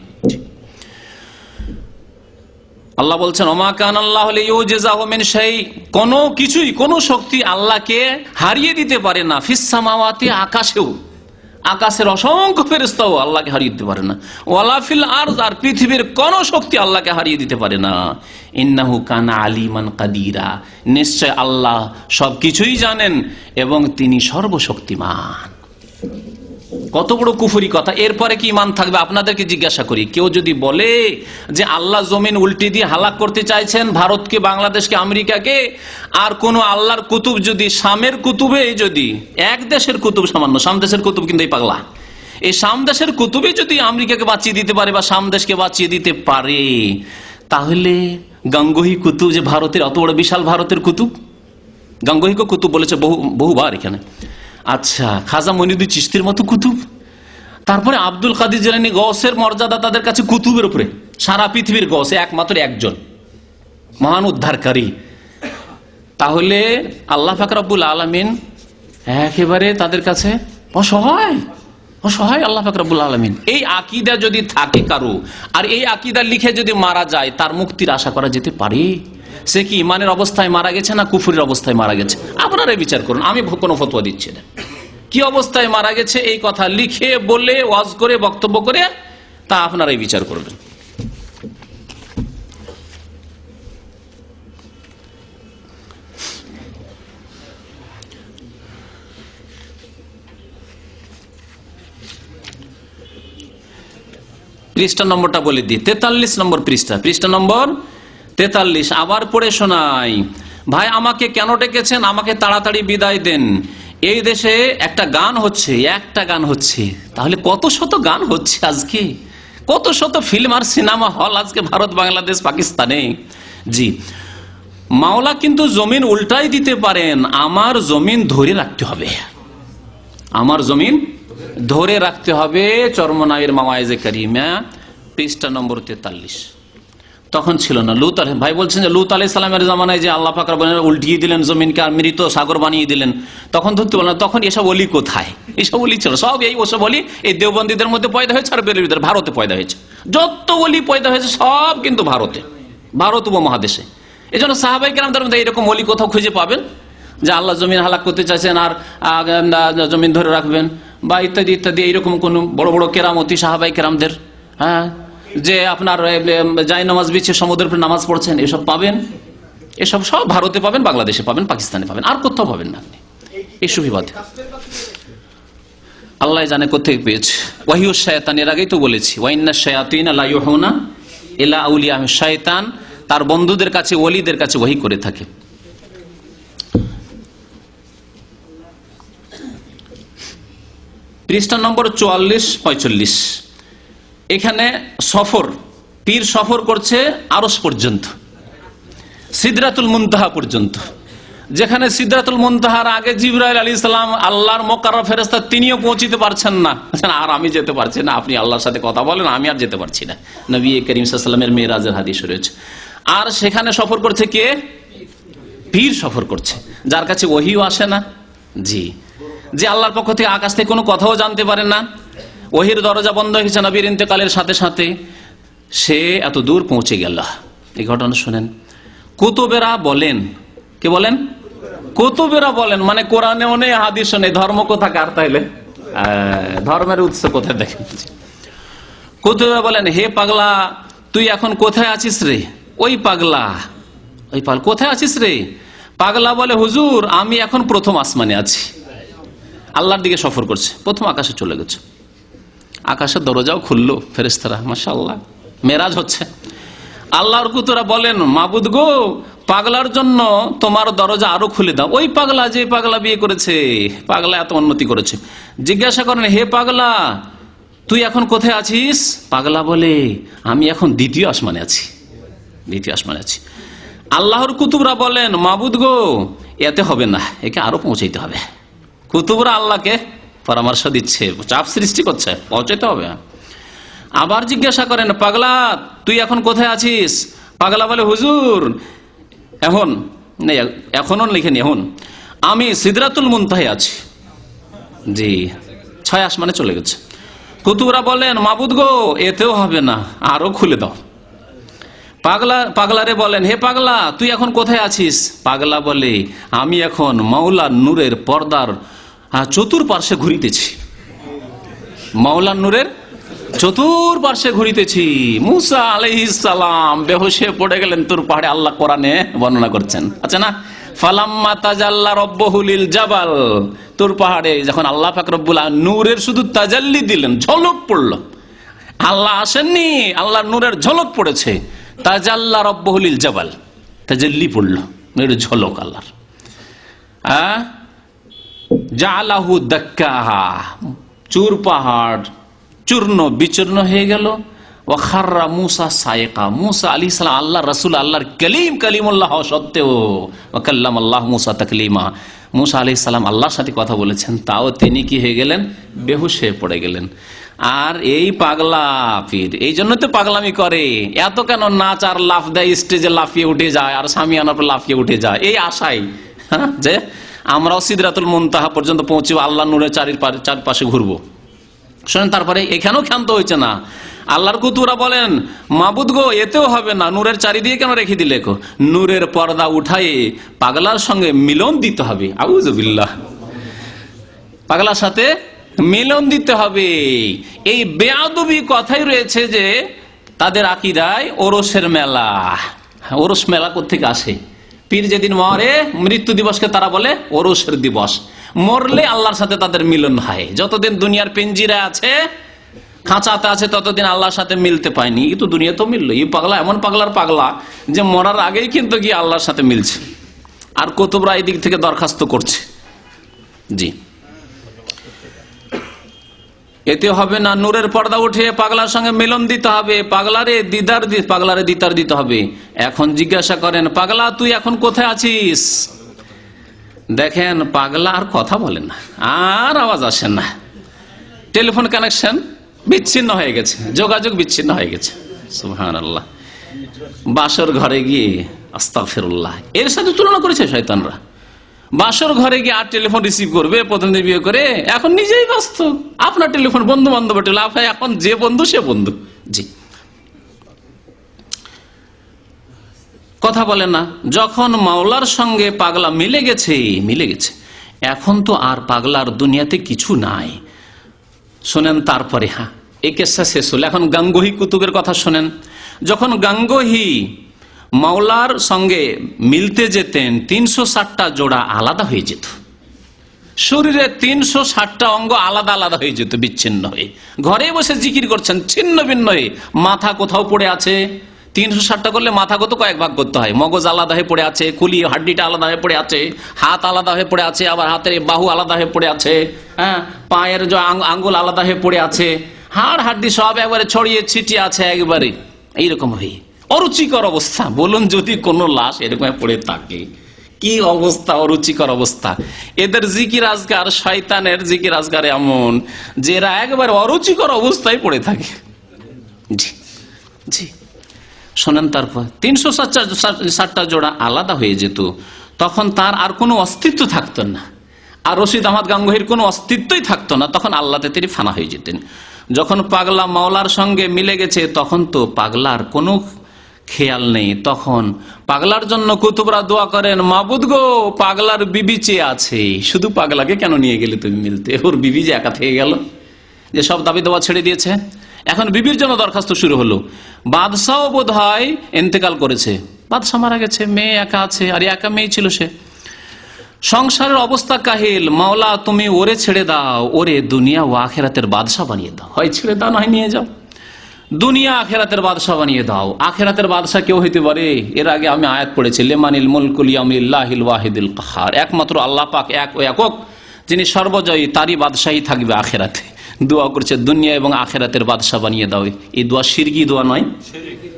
S3: আল্লাহ বলছেন, ওমা কান আল্লাহু লিইউজিজাহু মিন শাই, কোনো কিছুই, কোনো শক্তি আল্লাহকে হারিয়ে দিতে পারে না। ফিস সামাওয়াতি, আকাশেও, আকাশের অসংখ্য ফেরেশতাও আল্লাহকে হারিয়ে দিতে পারে না। ওয়ালা ফিল আরজ, আর পৃথিবীর কোনো শক্তি আল্লাহকে হারিয়ে দিতে পারে না। ইন্নাহু কানা আলিমান কাদিরা, নিশ্চয় আল্লাহ সবকিছুই জানেন এবং তিনি সর্বশক্তিমান। কত বড় কুফরি কথা। এরপরে কি ইমান থাকবে? আপনাদেরকে জিজ্ঞাসা করি, কেউ যদি বলে যে আল্লাহ জমিন উল্টে দিয়ে হালাক করতে চাইছেন ভারতকে, বাংলাদেশকে, আমেরিকাকে, আর কোন আল্লাহর কুতুব যদি শামের কুতুবে, যদি এক দেশের কুতুব, সামান্য শাম দেশের কুতুব কিন্তু এই পাগলা, এই শাম দেশের কুতুবে যদি আমেরিকাকে বাঁচিয়ে দিতে পারে বা শাম দেশকে বাঁচিয়ে দিতে পারে, তাহলে গাঙ্গুহি কুতুব যে ভারতের অত বড় বিশাল ভারতের কুতুব, গাঙ্গুহিকে কুতুব বলেছে বহুবার এখানে। আচ্ছা, খাজা মঈনুদ্দিন চিশতির মতো কুতুব, তারপরে আব্দুল কাদের জিলানী, গৌসের মর্যাদা তাদের কাছে কুতুবের উপরে, সারা পৃথিবীর গৌসে একমাত্র একজন মহান উদ্ধারকারী। তাহলে আল্লাহ পাক রব্বুল আলামিন একেবারে তাদের কাছে অসহায়, অসহায় আল্লাহ পাক রব্বুল আলামিন। এই আকীদা যদি থাকে কারো, আর এই আকীদা লিখে যদি মারা যায়, তার মুক্তির আশা করা যেতে পারে? সে কি ইমানের অবস্থায় মারা গেছে না কুফরের অবস্থায় মারা গেছে? আপনারাই বিচার করুন, আমি কোনো ফতোয়া দিচ্ছি না। কি অবস্থায় মারা গেছে এই কথা লিখে বলে ওয়াজ করে বক্তব্য করে তা আপনারাই বিচার করবেন। পৃষ্ঠা নম্বরটা বলে দিই, 43 নম্বর পৃষ্ঠা, পৃষ্ঠা নম্বর 43। আবার পড়ে শোনাই। ভাই আমাকে কেন ডেকেছেন? আমাকে তাড়াতাড়ি বিদায় দেন। এই দেশে একটা গান হচ্ছে, একটা গান হচ্ছে, তাহলে কত শত গান হচ্ছে আজকে, কত শত ফিল্ম আর সিনেমা হল আজকে ভারত, বাংলাদেশ, পাকিস্তানে। জি, মাওলা কিন্তু জমিন উল্টাই দিতে পারেন, আমার জমিন ধরে রাখতে হবে, আমার জমিন ধরে রাখতে হবে। চরমনাইয়ের মাওয়াইজে কারিমা পৃষ্ঠা নম্বর 43। তখন ছিল না লুত আলাইহিস, ভাই বলছেন যে লুত আলাইহিস সালামের জামানায় যে আল্লাহ পাক রব্বুল আলামিন উল্টিয়ে দিলেন জমিনকে আর মৃত সাগর বানিয়ে দিলেন, তখন ধরতে বললেন তখন এসব ওলি কোথায়? এসব ওলি ছিল সব এই ওসব ওলি এই দেওবন্দীদের মধ্যে পয়দা হয়েছে, আর বেরেলবিদের ভারতে পয়দা হয়েছে। যত ওলি পয়দা হয়েছে সব কিন্তু ভারতে, ভারত উপমহাদেশে। এই জন্য সাহাবায়ে কেরামদের মধ্যে এরকম ওলি কোথাও খুঁজে পাবেন যে আল্লাহ জমিন হালাক করতে চাইছেন আর জমিন ধরে রাখবেন বা ইত্যাদি ইত্যাদি, এইরকম কোন বড় বড় কেরামতি সাহাবায়ে কেরামদের, হ্যাঁ, যে আপনার জায় নামাজ বিছিয়ে সমুদ্রের উপর নামাজ পড়ছেন, এসব পাবেন? এসব সব ভারতে পাবেন, বাংলাদেশে পাবেন, পাকিস্তানে পাবেন, আর কোথাও পাবেন না আপনি এই সুবিবাদ। আল্লাহ জানে কোথেকে পেয়েছে। ওয়াহিউশ শায়াতান, এর আগেই তো বলেছি, ওয়াইন্নাশ শায়াতিনা লা ইউহুনা ইলা আউলিয়াহ, শয়তান তার বন্ধুদের কাছে, ওলিদের কাছে ওহী করে থাকে। পৃষ্ঠা নম্বর 44-45। এখানে সফর, পীর সফর করছে আরশ পর্যন্ত, সিদরাতুল মুনতাহা পর্যন্ত, যেখানে সিদরাতুল মুনতাহার আগে জিবরাইল আলাইহিস সালাম আল্লাহর মুকাররব ফেরেশতা, তিনিও পৌঁছিতে পারছেন না, আর আমি যেতে পারছি না, আপনি আল্লাহর সাথে কথা বলেন, আমি আর যেতে পারছি না। নবী করিম সাল্লাল্লাহু আলাইহি ওয়াসাল্লামের মেরাজের হাদিস রয়েছে। আর সেখানে সফর করছে কে? পীর সফর করছে, যার কাছে ওহীও আসে না, জি, যে আল্লাহর পক্ষ থেকে আকাশ থেকে কোনো কথাও জানতে পারেন না, ওহীর দরজা বন্ধ হয়েছে নবীর ইন্তেকালের সাথে সাথে, সে এত দূর পৌঁছে গেল। এই ঘটনা শুনেন। কুতুবেরা বলেন, কে বলেন? কুতুবেরা বলেন, মানে কোরআনেও নেই, হাদিসও নেই, ধর্ম কোথাকার? তাইলে ধর্মের উৎস কোথায় দেখেন? কুতুবেরা বলেন, হে পাগলা তুই এখন কোথায় আছিস রে? ওই পাগলা, ওই পাগলা কোথায় আছিস রে? পাগলা বলে, হুজুর আমি এখন প্রথম আসমানে আছি। আল্লাহর দিকে সফর করছে, প্রথম আকাশে চলে গেছে, আকাশের দরজাও খুললো, ফেরেশতারা মাশাআল্লাহ মেরাজ হচ্ছে। আল্লাহর কুতুরা বলেন, মাবুদ গো পাগলার জন্য তোমার দরজা আরো খুলে দাও। ওই পাগলা, যে পাগলা বিয়ে করেছে, পাগলা এত উন্নতি করেছে, জিজ্ঞাসা করেন, হে পাগলা তুই এখন কোথায় আছিস? পাগলা বলে, আমি এখন দ্বিতীয় আসমানে আছি, দ্বিতীয় আসমানে আছি। আল্লাহর কুতুবরা বলেন, মাবুদ গো এতে হবে না, একে আরো পৌঁছাইতে হবে। কুতুবরা আল্লাহকে পরামর্শ দিচ্ছে, চাপ সৃষ্টি করছে, পৌঁছাইতে হবে। আবার জিজ্ঞাসা করেন, পাগলা তুই এখন কোথায় আছিস? পাগলা বলে, হুজুর এখন নেই, এখনো লিখেনি, এখন আমি সিদরাতুল মুনতাহায় আছি। জি, 6 আসমানে চলে গেছে। কুতুবরা বলেন, মাবুদ গো এতেও হবে না, আরো খুলে দাও। পাগলারে বলেন, হে পাগলা তুই এখন কোথায় আছিস? পাগলা বলে, আমি এখন মাওলা নূরের পর্দার চতুর্পার্শ্বে ঘুরিতেছি, মাওলা নূরের চতুর্পার্শ্বে ঘুরিতেছি। মুসা আলাইহিস সালাম বেহুশ হয়ে পড়ে গেলেন তুর পাহাড়ে, আল্লাহ কোরআনে বর্ণনা করছেন। আচ্ছা না, ফালাম্মা তাজাল্লা রব্বুহু লিল জাবাল, তুর পাহাড়ে যখন আল্লাহ পাক রব্বুল আলামিন নূরের শুধু তাজাল্লি দিলেন, ঝলক পড়ল, আল্লাহ আসেননি, আল্লাহর নূরের ঝলক পড়েছে। তাজাল্লা রব্বুহু লিল জাবাল, তাজাল্লি পড়ল, নূরের ঝলক আল্লাহর। জাআলাহু দাক্কাহা, চুর পাহাড় চূর্ণ বিচূর্ণ হয়ে গেল। ওয়া খাররা মূসা সাইকা, মূসা আলাইহিস সালাম আল্লাহর রাসূল, আল্লাহর কলিম, কালিমুল্লাহ হওয়া সত্ত্বেও, ওয়া কাল্লামাল্লাহু মূসা তাকলিমা, মূসা আলাইহিস সালাম আল্লাহর সাথে কথা বলেছেন, তাও তিনি কি হয়ে গেলেন? বেহুশ হয়ে পড়ে গেলেন। আর এই পাগলা পীর এই জন্য তো পাগলামি করে, এত কেন নাচ আর লাফ দেয়, স্টেজে লাফিয়ে উঠে যায় আর সামিয়ানার উপর লাফিয়ে উঠে যায়, এই আশায় যে আমরাও সিদরাতুল মুনতাহা পর্যন্ত পৌঁছবো, আল্লাহ নূরের চারপাশে ঘুরবো। শোনেন, তারপরে এখানেও ক্ষান্ত হয়েছে না। আল্লাহর কুতুরা বলেন, মাবুদ গো, এতেও হবে না, নূরের চারিদিকে কেন রেখে দিলে? নূরের পর্দা উঠায়ে পাগলার সঙ্গে মিলন দিতে হবে। আউযুবিল্লাহ, পাগলার সাথে মিলন দিতে হবে। এই বেয়াদবি কথাই রয়েছে যে তাদের আকীদায় ওরসের মেলা। ওরস মেলা কোত্থেকে আসে? পীর যেদিন মরে, মৃত্যু দিবসকে তারা বলে ওরসের দিবস। মরলে আল্লাহর সাথে তাদের মিলন হয়। যতদিন দুনিয়ার পিঞ্জিরা আছে, খাঁচাতে আছে, ততদিন আল্লাহর সাথে মিলতে পায়নি। কিন্তু দুনিয়া তো মিললো। এই পাগলা এমন পাগলার পাগলা যে মরার আগেই কিন্তু গিয়ে আল্লাহর সাথে মিলছে। আর কুতুবরা এই দিক থেকে দরখাস্ত করছে। জি, এতে হবে না, নূরের পর্দা উঠে পাগলার সঙ্গে মিলন দিতে হবে, পাগলারে দিদার দিতে হবে। এখন জিজ্ঞাসা করেন, পাগলা তুই এখন কোথায় আছিস? দেখেন, পাগলা আর কথা বলেন না, আর আওয়াজ আসে না, টেলিফোন কানেকশন বিচ্ছিন্ন হয়ে গেছে, যোগাযোগ বিচ্ছিন্ন হয়ে গেছে। সুবহানাল্লাহ। বাসর ঘরে গিয়ে, আস্তাগফিরুল্লাহ, এর সাথে তুলনা করেছে শয়তানরা। বাসর ঘরে গিয়ে আর টেলিফোন রিসিভ করবে প্রথম দিন বিয়ে করে, এখন নিজেই ব্যস্ত। আপনার টেলিফোন বন্ধু বান্ধব, এখন যে বন্ধু সে বন্ধু। জি, কথা বলে না। যখন মাওলার সঙ্গে পাগলা মিলে গেছে, এখন তো আর পাগলার দুনিয়াতে কিছু নাই। শোনেন, তারপরে এই কেসটা শেষ হলো। এখন গাঙ্গোহী কুতুবের কথা শোনেন। যখন গাঙ্গোহী মাওলার সঙ্গে মিলতে যেতেন, 360টা জোড়া আলাদা হয়ে যেত, শরীরে 360টা অঙ্গ আলাদা আলাদা হয়ে যেত, বিচ্ছিন্ন হয়ে। ঘরে বসে জিকির করছেন, ছিন্ন ভিন্ন হয়ে। মাথা কোথাও পড়ে আছে, 360টা করলে মাথা কত কয়েক ভাগ করতে হয়, মগজ আলাদা হয়ে পড়ে আছে, কুলি হাড্ডিটা আলাদা হয়ে পড়ে আছে, হাত আলাদা হয়ে পড়ে আছে, আবার হাতের বাহু আলাদা হয়ে পড়ে আছে, পায়ের যে আঙ্গুল আলাদা হয়ে পড়ে আছে, হাড় হাড্ডি সব একবারে ছড়িয়ে ছিটিয়ে আছে একেবারে এইরকম হয়ে। অরুচিকর অবস্থা। বলুন, যদি কোনো লাশ এরকম পড়ে থাকে, কি অবস্থা, অরুচিকর অবস্থা। এদের জিকির আজকার, শয়তানের জিকির আজকার এমন যে এরা একবারে অরুচিকর অবস্থায় পড়ে থাকে। জি জি, শোনেন, তারপর 360টা জোড়া আলাদা হয়ে যেত, তখন তার আর কোনো অস্তিত্ব থাকতো না। আর রশিদ আহমদ গাঙ্গোহীর কোনো অস্তিত্বই থাকতো না, তখন আল্লাহতে তিনি ফানা হয়ে যেতেন। যখন পাগলা মাওলার সঙ্গে মিলে গেছে, তখন তো পাগলার কোনো খেয়াল নেই। তখন পাগলার জন্য কুতুবরা দোয়া করেন, মাবুদ গো, পাগলার বিবি চেয়ে আছে, শুধু পাগলাকে কেন নিয়ে গেলে তুমি মিলতে? ওর বিবি যে একা থেকে গেল, যে সব দাবি দেওয়া ছেড়ে দিয়েছে। এখন বিবির জন্য দরখাস্ত শুরু হলো। বাদশাহ বোধ হয় ইন্তেকাল করেছে, বাদশাহ মারা গেছে, মেয়ে একা আছে, আর একা মেয়ে ছিল সে। সংসারের অবস্থা কাহিল, মাওলা তুমি ওরে ছেড়ে দাও, ওরে দুনিয়া ও আখেরাতের বাদশাহ বানিয়ে দাও। হয় ছেড়ে দাও, নয় নিয়ে যাও, দুনিয়া আখেরাতের বাদশাহ বানিয়ে দাও। আখেরাতের বাদশাহ কেউ হইতে পারে? এর আগে আমি আয়াত পড়েছি, লিমানিল মুলকুল ইয়াউমিল্লাহিল ওয়াহিদুল কাহ্হার, একমাত্র আল্লাহ পাক একক, যিনি সর্বজয়ী, তারই বাদশাহী থাকবে আখেরাতে। দোয়া করছে, দুনিয়া এবং আখেরাতের বাদশাহ বানিয়ে দাও। এই দোয়া শিরকি দোয়া নয়,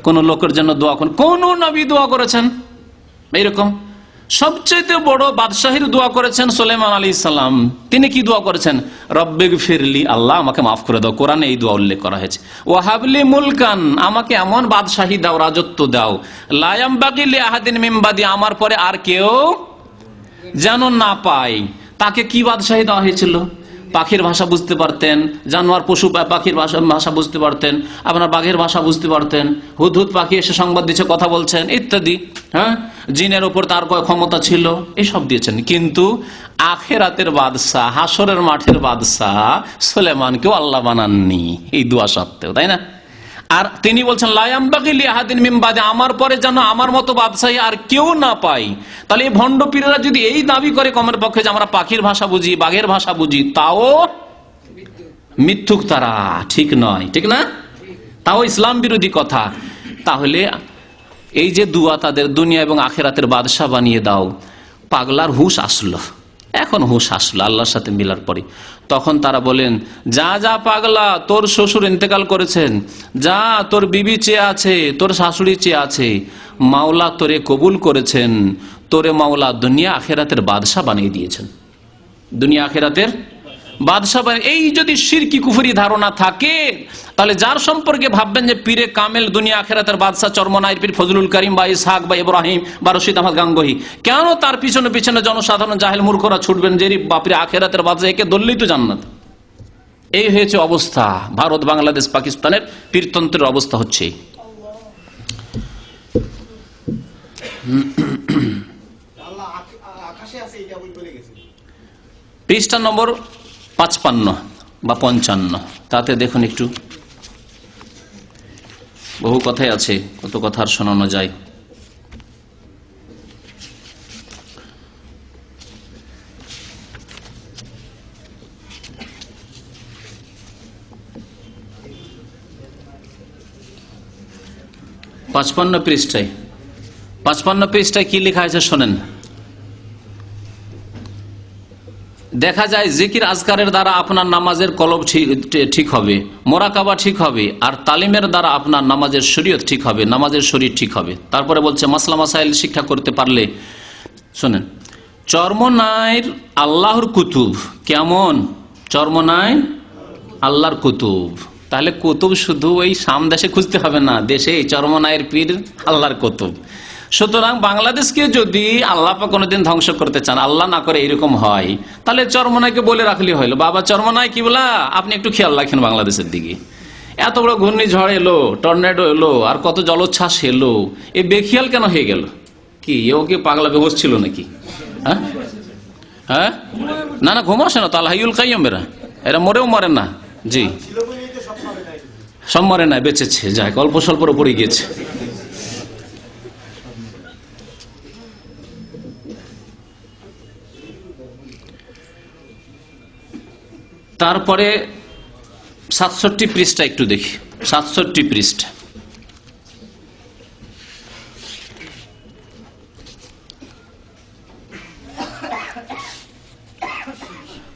S3: কোন লোকের জন্য দোয়া করেন, কোন নবী দোয়া করেছেন এইরকম? সবচেয়ে বড় বাদশাহীর দোয়া করেছেন সুলাইমান আলাইহিস সালাম। তিনি কি দোয়া করেছেন? রব্বিগফিরলি, আল্লাহ আমাকে মাফ করে দাও। কোরআনে এই দোয়া উল্লেখ করা হয়েছে। ওয়াহাবলি মুলকান, আমাকে এমন বাদশাহী দাও, রাজত্ব দাও, লা ইয়ামবাগি লিআহাদিন মিন বাদি, আমার পরে আর কেউ যেন না পায়। তাকে কি বাদশাহী দেওয়া হয়েছিল? পাখির ভাষা বুঝতে পারতেন, জানোয়ার পশু পাখির ভাষা বুঝতে পারতেন, আপনার বাঘের ভাষা বুঝতে পারতেন, হুদহুদ পাখি এসে সংবাদ দিচ্ছে, কথা বলছেন ইত্যাদি। জিনের ওপর তার ক্ষমতা ছিল, এসব দিয়েছেন। কিন্তু আখেরাতের বাদশাহ, হাসরের মাঠের বাদশাহ সুলাইমানকেও আল্লাহ বানাননি এই দোয়া সত্ত্বেও, তাই না? আর তিনি বলছেন লা ইয়ামবাগি লিআহাদিন মিন বাদি, আমার পরে যেন আমার মতো বাদশাহী আর কেউ না পাই। তাহলে এই ভণ্ড পীরেরা যদি এই দাবি করে কমের পক্ষে যে আমরা পাখির ভাষা বুঝি, বাঘের ভাষা বুঝি, তাও মিথ্যুক, তারা ঠিক নয়, ঠিক না? তাও ইসলাম বিরোধী কথা। তাহলে এই যে দুয়া তাদের দুনিয়া এবং আখেরাতের বাদশা বানিয়ে দাও, পাগলার হুঁশ আসলো, এখন হুঁশ আসলো আল্লাহর সাথে মিলার পরে। তখন তারা বলেন, যা যা পাগলা, তোর শ্বশুর ইন্তেকাল করেছেন, যা তোর বিবি চেয়ে আছে, তোর শাশুড়ি চেয়ে আছে, মাওলা তোরে কবুল করেছেন, তোরে মাওলা দুনিয়া আখেরাতের বাদশা বানিয়ে দিয়েছেন, দুনিয়া আখেরাতের বাদশা। এই যদি শিরকি কুফরি ধারণা থাকে, তাহলে যার সম্পর্কে ভাববেন যে পীরে কামেল দুনিয়া আখেরাতের বাদশা চরমনাইর পীর ফজলুল করিম বা ইসহাক বা ইব্রাহিম বা রশিদ আহমদ গাঙ্গোহী, কেন তার পিছনে পিছনে জনসাধারণ জাহেল মূর্খরা ছুটবেন যে বাপরে আখেরাতের বাদশা, একে ধরলেই তো জান্নাত। এই হয়েছে অবস্থা। ভারত, বাংলাদেশ, পাকিস্তানের পীরতন্ত্রের অবস্থা হচ্ছে। পৃষ্ঠা নম্বর 55 বা 55, তাতে দেখুন একটু, বহু কথাই আছে, কত কথা আর শোনানো যায়। পঞ্চান্ন পৃষ্ঠায় কি লেখা আছে শোনেন। দেখা যায় জিকির আজকারের দ্বারা আপনার নামাজের কলব ঠিক হবে, মোরাকাবা ঠিক হবে, আর তালিমের দ্বারা আপনার নামাজের শরীয়ত ঠিক হবে, নামাজের শরীর ঠিক হবে। তারপরে বলছে মাসলা মাসাইল শিক্ষা করতে পারলে, শোনেন, চরমনাইর আল্লাহর কুতুব কেমন? চরমনাই আল্লাহর কুতুব। তাহলে কুতুব শুধু ওই সামদেশে খুঁজতে হবে না, দেশে চরমনাইয়ের পীর আল্লাহর কুতুব। সুতরাং বাংলাদেশকে যদি আল্লাহ পাক কোনোদিন ধ্বংস করতে চান, আল্লাহ না করে এরকম হয়, তাহলে চরমনাইকে বলে রাখলে হইলো, বাবা চরমনাই কি বলা, আপনি একটু খেয়াল রাখেন বাংলাদেশের দিকে। এত বড় ঘূর্ণিঝড় এলো, টর্নেডো এলো, আর কত জলোচ্ছ্বাস এলো, এ বেখিয়াল কেন হয়ে গেল? কি ও কি পাগলা বেহোশ ছিল নাকি? হ্যাঁ হ্যাঁ, না না, ঘুম আসে না তো, আল্লাহ হাইয়ুল কাইয়্যুম, এরা মরেও মরে না। জি, সব মরে নাই, বেঁচেছে, যাই অল্প স্বল্পর উপরে গিয়েছে। তারপরে 67 পৃষ্ঠা একটু দেখি, 67 পৃষ্ঠা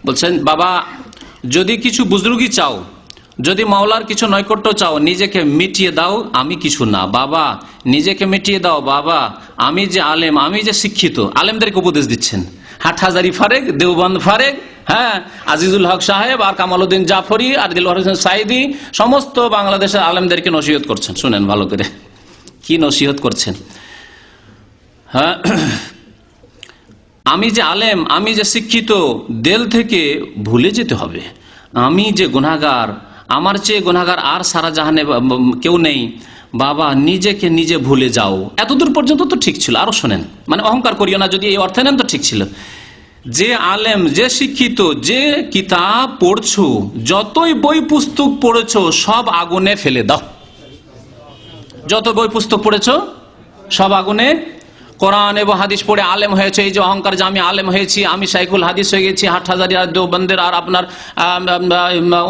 S3: বলছেন, বাবা যদি কিছু বুজরুগি চাও, যদি মাওলার কিছু নৈকট্য চাও, নিজেকে মিটিয়ে দাও, আমি কিছু না। বাবা নিজেকে মিটিয়ে দাও, বাবা আমি যে আলেম, আমি যে শিক্ষিত। আলেমদেরকে উপদেশ দিচ্ছেন, হাটহাজারি ফারেক, দেওবন্দ ফারেক, হ্যাঁ, আজিজুল হক সাহেব আর কামালউদ্দিন জাফরি আর দিলওয়ার হোসেন সাইদি, সমস্ত বাংলাদেশের আলেমদেরকে নসিহত করছেন। শুনেন ভালো করে কি নসিহত করছেন। হ্যাঁ, আমি যে আলেম, আমি যে শিক্ষিত, দেল থেকে ভুলে যেতে হবে আমি যে গুনাহগার, আমার চেয়ে গুনাহগার আর সারা জাহানে কেউ নেই। বাবা নিজেকে নিজে ভুলে যাও। এতদূর পর্যন্ত তো ঠিক ছিল, আরো শোনেন, মানে অহংকার করিও না, যদি এই অর্থে নেন তো ঠিক ছিল। যে আলেম, যে শিক্ষিত, যে কিতাব পড়ছো, যতই বই পুস্তক পড়েছো সব আগুনে ফেলে দাও। যত বই পুস্তক পড়েছো সব আগুনে। কোরআন এবং হাদিস পড়ে আলেম হয়েছে, এই যে অহংকার যে আমি আলেম হয়েছি, আমি শাইখুল হাদিস হয়ে গেছি, হাটহাজারি আর দেওবন্দের আর আপনার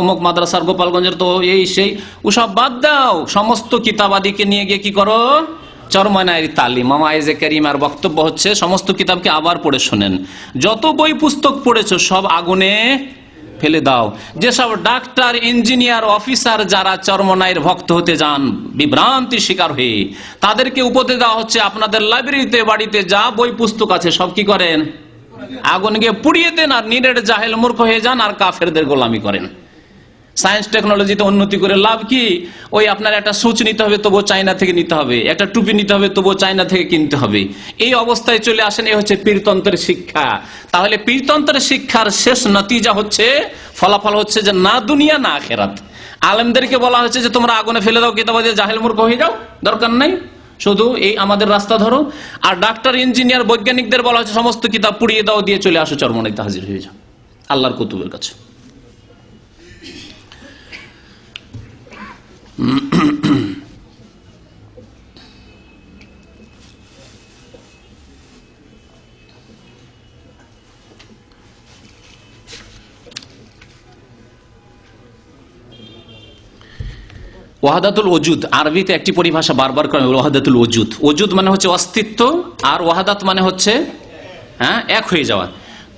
S3: অমুক মাদ্রাসার গোপালগঞ্জের, তো এই সেই ওসব বাদ দাও। সমস্ত কিতাবাদিকে নিয়ে গিয়ে কি করো? চরমনাইয়ের তালিম। মামায়েজে কারিমার বক্তব্য হচ্ছে সমস্ত কিতাবকে আবার পড়ে শোনেন, যত বই পুস্তক পড়েছো সব আগুনে ফেলে দাও। যেসব ডাক্তার, ইঞ্জিনিয়ার, অফিসার যারা চরমনাইয়ের ভক্ত হতে যান বিভ্রান্তির শিকার হয়ে, তাদেরকে উপদেশ দেওয়া হচ্ছে আপনাদের লাইব্রেরিতে, বাড়িতে যা বই পুস্তক আছে সব কি করেন? আগুন গিয়ে পুড়িয়ে দেন, আর নিরেট জাহেল মূর্খ হয়ে যান, আর কাফেরদের গোলামি করেন। সায়েন্স টেকনোলজিতে উন্নতি করে লাভ কি? ওই আপনার একটা সুচ নিতে হবে, তবুও চায়না থেকে নিতে হবে, একটা টুপি নিতে হবে, তবুও চায়না থেকে কিনতে হবে। এই অবস্থায় চলে আসেন, এই হচ্ছে পীরতন্ত্রের শিক্ষা। তাহলে পীরতন্ত্রের শিক্ষার শেষ নতিজা হচ্ছে, ফলাফল হচ্ছে যে না দুনিয়া না আখেরাত। আলেমদেরকে বলা হচ্ছে যে তোমরা আগুনে ফেলে দাও, কিতাব দিয়ে জাহেল মূর্খ হয়ে যাও, দরকার নাই, শুধু এই আমাদের রাস্তা ধরো। আর ডাক্তার, ইঞ্জিনিয়ার, বৈজ্ঞানিকদের বলা হচ্ছে সমস্ত কিতাব পুড়িয়ে দাও, দিয়ে চলে আসো চরমনাইতে হাজির হয়ে যাও আল্লাহর কুতুবের কাছে। ওয়াহাদাতুল ওজুদ, আরবিতে একটি পরিভাষা বারবার করে ওয়াহাদাতুল ওজুদ। ওজুদ মানে হচ্ছে অস্তিত্ব, আর ওয়াহাদাত মানে হচ্ছে এক হয়ে যাওয়া।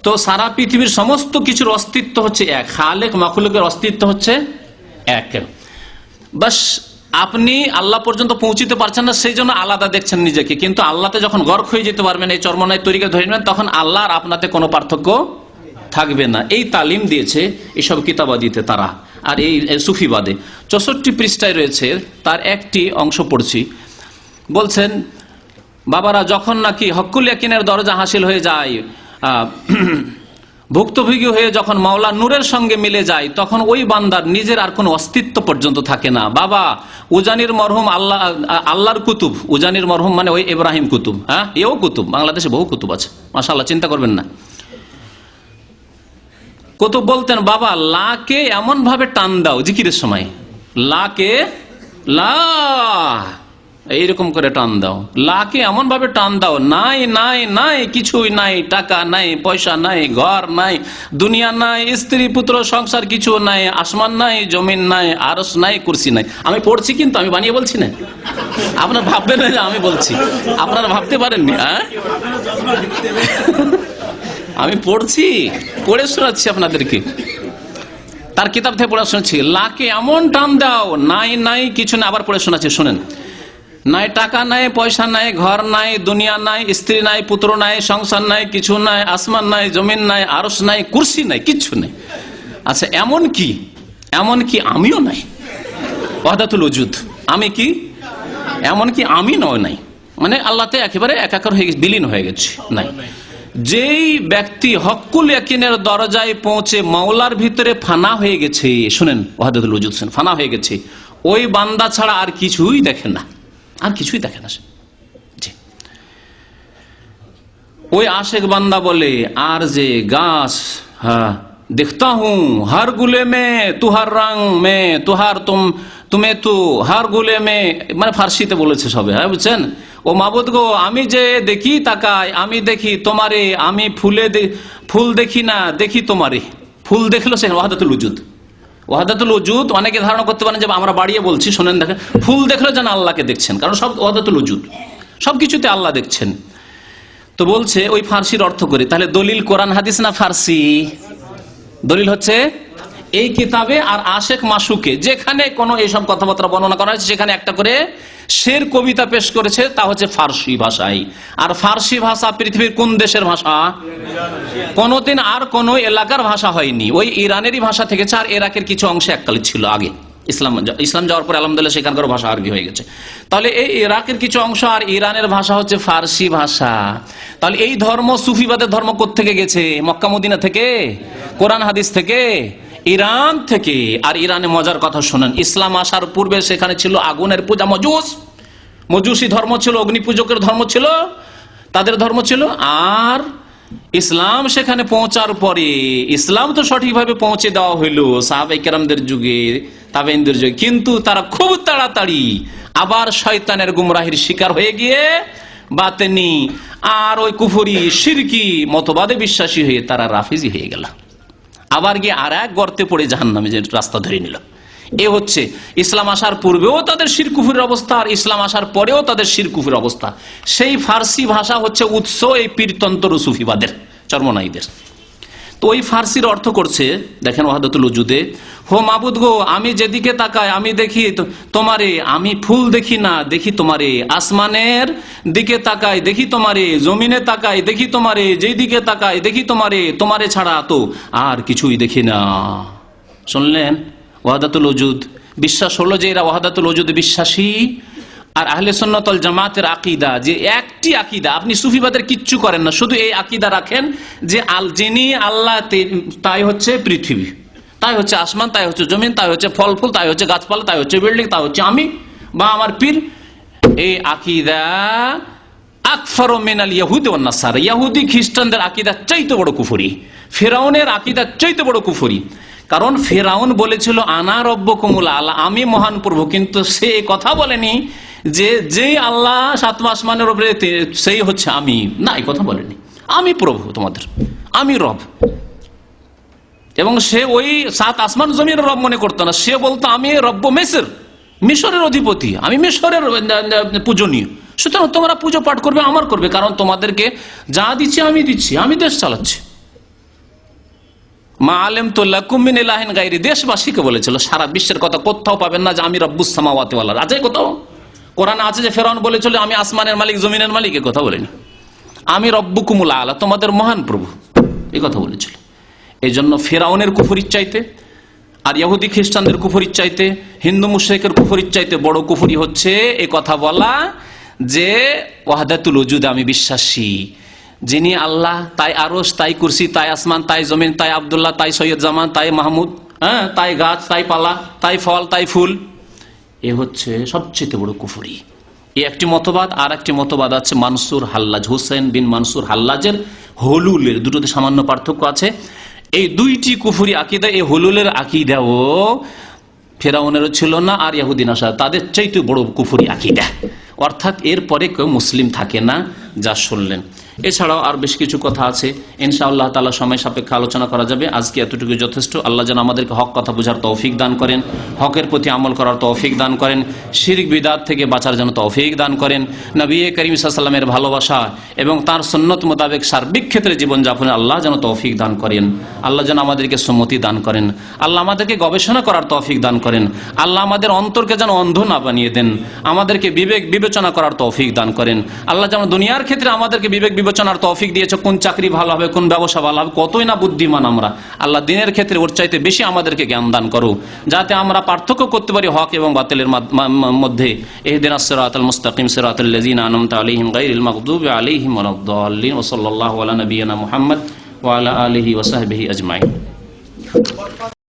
S3: তো সারা পৃথিবীর সমস্ত কিছুর অস্তিত্ব হচ্ছে এক, খালেক মাখলুকের অস্তিত্ব হচ্ছে এক। বাস আপনি আল্লাহ পর্যন্ত পৌঁছিতে পারছেন না, সেই জন্য আলাদা দেখছেন নিজেকে, কিন্তু আল্লাহতে যখন গর্ক হয়ে যেতে পারবেন, এই চরমনায় তরিকা ধরে নেবেন, তখন আল্লাহ আর আপনাতে কোনো পার্থক্য থাকবে না। এই তালিম দিয়েছে এইসব কিতাবাদিতে তারা। আর এই সুফিবাদে 64 পৃষ্ঠায় রয়েছে, তার একটি অংশ পড়ছি। বলছেন, বাবারা, যখন নাকি হক্কুল ইয়াকিনের দরজা হাসিল হয়ে যায়, ভুক্তভোগী হয়ে যখন মাওলা নূরের সঙ্গে মিলে যায়, তখন ওই বান্দার নিজের আর কোনো অস্তিত্ব পর্যন্ত থাকে না। বাবা উজানির মরহুম আল্লাহর কুতুব, উজানির মরহুম মানে ওই ইব্রাহিম কুতুব, এও কুতুব, বাংলাদেশে বহু কুতুব আছে মাশাআল্লাহ, চিন্তা করবেন না। কুতুব বলতেন, বাবা লাকে এমন ভাবে টান দাও জিকিরের সময়, লাকে লা এইরকম করে টান দাও, লাকে এমন ভাবে টান দাও, নাই নাই নাই কিছুই নাই, টাকা নাই, পয়সা নাই, ঘর নাই, দুনিয়া নাই, স্ত্রী পুত্র সংসার কিছু নাই, আসমান নাই, জমিন নাই, আরশ নাই, কুরসি নাই। আমি পড়ছি, কিন্তু আমি বানিয়ে বলছি না, আপনার ভাববেন না যে আমি বলছি, আপনারা ভাবতে পারেননি। আমি পড়ছি, পড়ে শোনাচ্ছি আপনাদেরকে, তার কিতাব থেকে পড়ে শোনাচ্ছি। লাকে এমন টান দাও, নাই নাই কিছু না, আবার পড়ে শোনাচ্ছি, শোনেন। নাই টাকা নাই, পয়সা নাই, ঘর নাই, দুনিয়া নাই, স্ত্রী নাই, পুত্র নাই, সংসার নাই, কিছু নাই, আসমান নাই, জমিন নাই, আরশ নাই, কুরসি নাই, কিচ্ছু নাই। আচ্ছা, এমন কি আমিও নাই। ওয়াহদাতুল ওজুদ, আমি কি, এমন কি আমি নাই, মানে আল্লাহতে একেবারে একাকার হয়ে গেছে, বিলীন হয়ে গেছে, নাই। যেই ব্যক্তি হক্কুল ইয়াকিনের দরজায় পৌঁছে মাওলার ভিতরে ফানা হয়ে গেছে, শুনেন ওয়াহদাতুল ওজুদ, শুনেন, ফানা হয়ে গেছে, ওই বান্দা ছাড়া আর কিছুই দেখে না, আর কিছুই দেখে না। জি, ওই আশেক বান্দা বলে, আর যে গাছ, দেখতা হুঁ হর গুলে মে তুহার রং মে তুহার তুমি তু হর গুলে মে, মানে ফার্সিতে বলেছে সবে, বুঝছেন। ও মাবুদ গো, আমি যে দেখি তাকাই, আমি দেখি তোমারে, আমি ফুল দেখি না, দেখি তোমারে। ফুল দেখলো সে ওয়াহদাতুল ওজুদ। ওয়াহদাতুল ওজুদ অনেকে ধারণা করতে পারেন যে আমরা বাড়িয়ে বলছি, শোনেন, দেখেন, ফুল দেখলো যেন আল্লাহকে দেখছেন, কারণ সব ওয়াহদাতুল ওজুদ, সবকিছুতে আল্লাহ দেখছেন। তো বলছে ওই ফার্সির অর্থ করে, তাহলে দলিল কোরআন হাদিস না ফার্সি? দলিল হচ্ছে এই কিতাবে আর আশেক মাসুকে, যেখানে কোনো এইসব কথাবার্তা বর্ণনা করা হয়েছে, সেখানে একটা করে শের কবিতা পেশ করেছে, তা হচ্ছে ফার্সি ভাষায়। আর ফার্সি ভাষা পৃথিবীর কোন দেশের ভাষা? কোনদিন আর কোন এলাকার ভাষা হয়নি, ওই ইরানেরই ভাষা থেকেছে। আর ইরাকের কিছু অংশ এককালে ছিল আগে, ইসলাম যাওয়ার পরে আলহামদুলিল্লাহ সেখানকার ভাষা আরবি হয়ে গেছে। তাহলে এই ইরাকের কিছু অংশ আর ইরানের ভাষা হচ্ছে ফার্সি ভাষা। তাহলে এই ধর্ম, সুফিবাদের ধর্ম কোত্থেকে গেছে? মক্কা মদিনা থেকে, কোরআন হাদিস থেকে, ইরান থেকে। আর ইরানে মজার কথা শোনেন, ইসলাম আসার পূর্বে সেখানে ছিল আগুনের পূজা, মজুসি ধর্ম ছিল, অগ্নি পূজকের ধর্ম ছিল, তাদের ধর্ম ছিল। আর ইসলাম সেখানে পৌঁছার পরে, ইসলাম তো সঠিকভাবে পৌঁছে দেওয়া হইল সাহাবায়ে কেরামদের যুগে, তাবেঈনদের যুগে, কিন্তু তারা খুব তাড়াতাড়ি আবার শয়তানের গুমরাহির শিকার হয়ে গিয়ে বাতেনি আর ওই কুফরি শিরকি মতবাদে বিশ্বাসী হয়ে তারা রাফিজি হয়ে গেল, আবার গিয়ে আর এক গর্তে পড়ে জাহান্নামে যে রাস্তা ধরে নিল। এ হচ্ছে ইসলাম আসার পূর্বেও তাদের শিরকুফুরের অবস্থা, আর ইসলাম আসার পরেও তাদের শিরকুফুরের অবস্থা। সেই ফার্সি ভাষা হচ্ছে উৎস এই পীরতন্ত্র সুফিবাদের, চরমনাইদের। তো ওই ফার্সির অর্থ করছে, দেখেন ওয়াহদাতুল ওজুদে, হো মাবুদ গো, আমি যেদিকে তাকাই আমি দেখি তোমারে, আমি ফুল দেখি না, দেখি তোমারে, আসমানের দিকে তাকাই দেখি তোমারে, জমিনে তাকাই দেখি তোমারে, যেই দিকে তাকাই দেখি তোমারে, তোমারে ছাড়া তো আর কিছুই দেখি না। শুনলেন ওয়াহদাতুল ওজুদ? বিশ্বাস হলো যে এরা ওয়াহদাতুল ওজুদে বিশ্বাসী। আর আহলে সুন্নাত ওয়াল জামাতের আকীদা, যে একটি আকীদা, আপনি সুফিবাদের কিচ্ছু করেন না, শুধু এই আকীদা রাখেন যে যিনি আল্লাহ, তাই হচ্ছে পৃথিবী, তাই হচ্ছে আসমান, তাই হচ্ছে জমিন, তাই হচ্ছে ফল ফুল, তাই হচ্ছে গাছপালা, তাই হচ্ছে বিল্ডিং, তাই হচ্ছে আমি বা আমার পীর। এই আকীদা আকফারু মিনাল ইয়াহুদ ওয়ান নাসারা, ইহুদি খ্রিস্টানদের আকীদা চাইতে বড় কুফরি, ফিরআউনের আকীদা চাইতে বড় কুফরি। কারণ ফেরাউন বলেছিল আনা রব্বকুমুল আলা, আমি মহান প্রভু, কিন্তু সে কথা বলেনি যে আল্লাহ সাত আসমানের উপরে সেই হচ্ছে আমি, না, এই কথা বলেনি। আমি প্রভু তোমাদের, আমি রব। এবং সে ওই সাত আসমান জমির রব মনে করতো না, সে বলতো আমি রব্ব মেসর, মিশরের অধিপতি, আমি মিশরের পূজনীয়, সুতরাং তোমরা পুজো পাঠ করবে আমার করবে, কারণ তোমাদেরকে যা দিচ্ছি আমি দিচ্ছি, আমি দেশ চালাচ্ছি। মা আলেম তো লাকুম মিন ইলাহিন গায়রি, দেশবাসীকে বলেছিল, সারা বিশ্বের কথা কোথাও পাবেন না যে আমি রব্বুস সামাওয়াতি ওয়াল আরদ। আছে কোথাও? কোরআনে আছে যে ফেরাউন বলেছিল আমি আসমানের মালিক জমিনের মালিক, এ কথা বলেনি। আমি রব্বুকুমুল আলা, তোমাদের মহান প্রভু, এই কথা বলেছিল। এই জন্য ফেরাউনের কুফরির চাইতে আর ইহুদি খ্রিস্টানদের কুফরির চাইতে, হিন্দু মুশরিকের কুফরির চাইতে বড় কুফরি হচ্ছে এ কথা বলা যে ওয়াহদাতুল ওজুদে আমি বিশ্বাসী, যিনি আল্লাহ, তাই আরশ, তাই কুরসি, তাই আসমান, তাই জমিন, তাই আব্দুল্লাহ, তাই সৈয়দ জামান, তাই মাহমুদ, হ্যাঁ, তাই গাছ, তাই পালা, তাই ফল, তাই ফুল। এ হচ্ছে সবচেয়ে বড় কুফরি। এই একটি মতবাদ। আর একটি মতবাদ আছে মানসুর হাল্লাজ, হুসেন বিন মানসুর হাল্লাজের, হলুলের, দুটোতে সামান্য পার্থক্য আছে। এই দুইটি কুফরি আকীদা, এই হলুলের আকীদাও ফেরাউনেরও ছিল না, আর ইহুদি নাসারা তাদের চাইতে বড় কুফরি আকীদা। অর্থাৎ এরপরে কেউ মুসলিম থাকে না, যা শুনলেন। এছাড়াও আর বেশ কিছু কথা আছে, ইনশাআল্লাহ তাআলা সময় সাপেক্ষে আলোচনা করা যাবে। আজকে এতটুকু যথেষ্ট। আল্লাহ যেন আমাদেরকে হক কথা বোঝার তৌফিক দান করেন, হকের প্রতি আমল করার তৌফিক দান করেন, শিরক বিদআত থেকে বাঁচার যেন তৌফিক দান করেন, নবী করিম সাল্লাল্লাহু আলাইহি ওয়াসাল্লামের ভালোবাসা এবং তার সুন্নত মোতাবেক সার্বিক ক্ষেত্রে জীবনযাপনে আল্লাহ যেন তৌফিক দান করেন। আল্লাহ যেন আমাদেরকে সম্মতি দান করেন। আল্লাহ আমাদেরকে গবেষণা করার তৌফিক দান করেন। আল্লাহ আমাদের অন্তরকে যেন অন্ধ না বানিয়ে দেন, আমাদেরকে বিবেক বিবেচনা করার তৌফিক দান করেন। আল্লাহ যেন দুনিয়ার ক্ষেত্রে আমাদেরকে বিবেক বিবেচনার তৌফিক দিয়েছে, কোন চাকরি ভালো হবে, কোন ব্যবসা ভালো হবে, কতই না বুদ্ধিমান আমরা। আল্লাহ দিনের ক্ষেত্রে ওর চাইতে বেশি আমাদেরকে জ্ঞান দান করো, যাতে আমরা পার্থক্য করতে পারি হক এবং বাতিলের মধ্যে। ইহদিনাস সিরাতাল মুস্তাকিম সিরাতাল লাযিনা আনআমতা আলাইহিম গায়রিল মাগদুবি আলাইহিম ওয়ালাদ-দাল্লিন। ওয়া সাল্লাল্লাহু আলা নাবিয়িনা মুহাম্মদ ওয়া আলা আলিহি ওয়া সাহবিহি আজমাইন।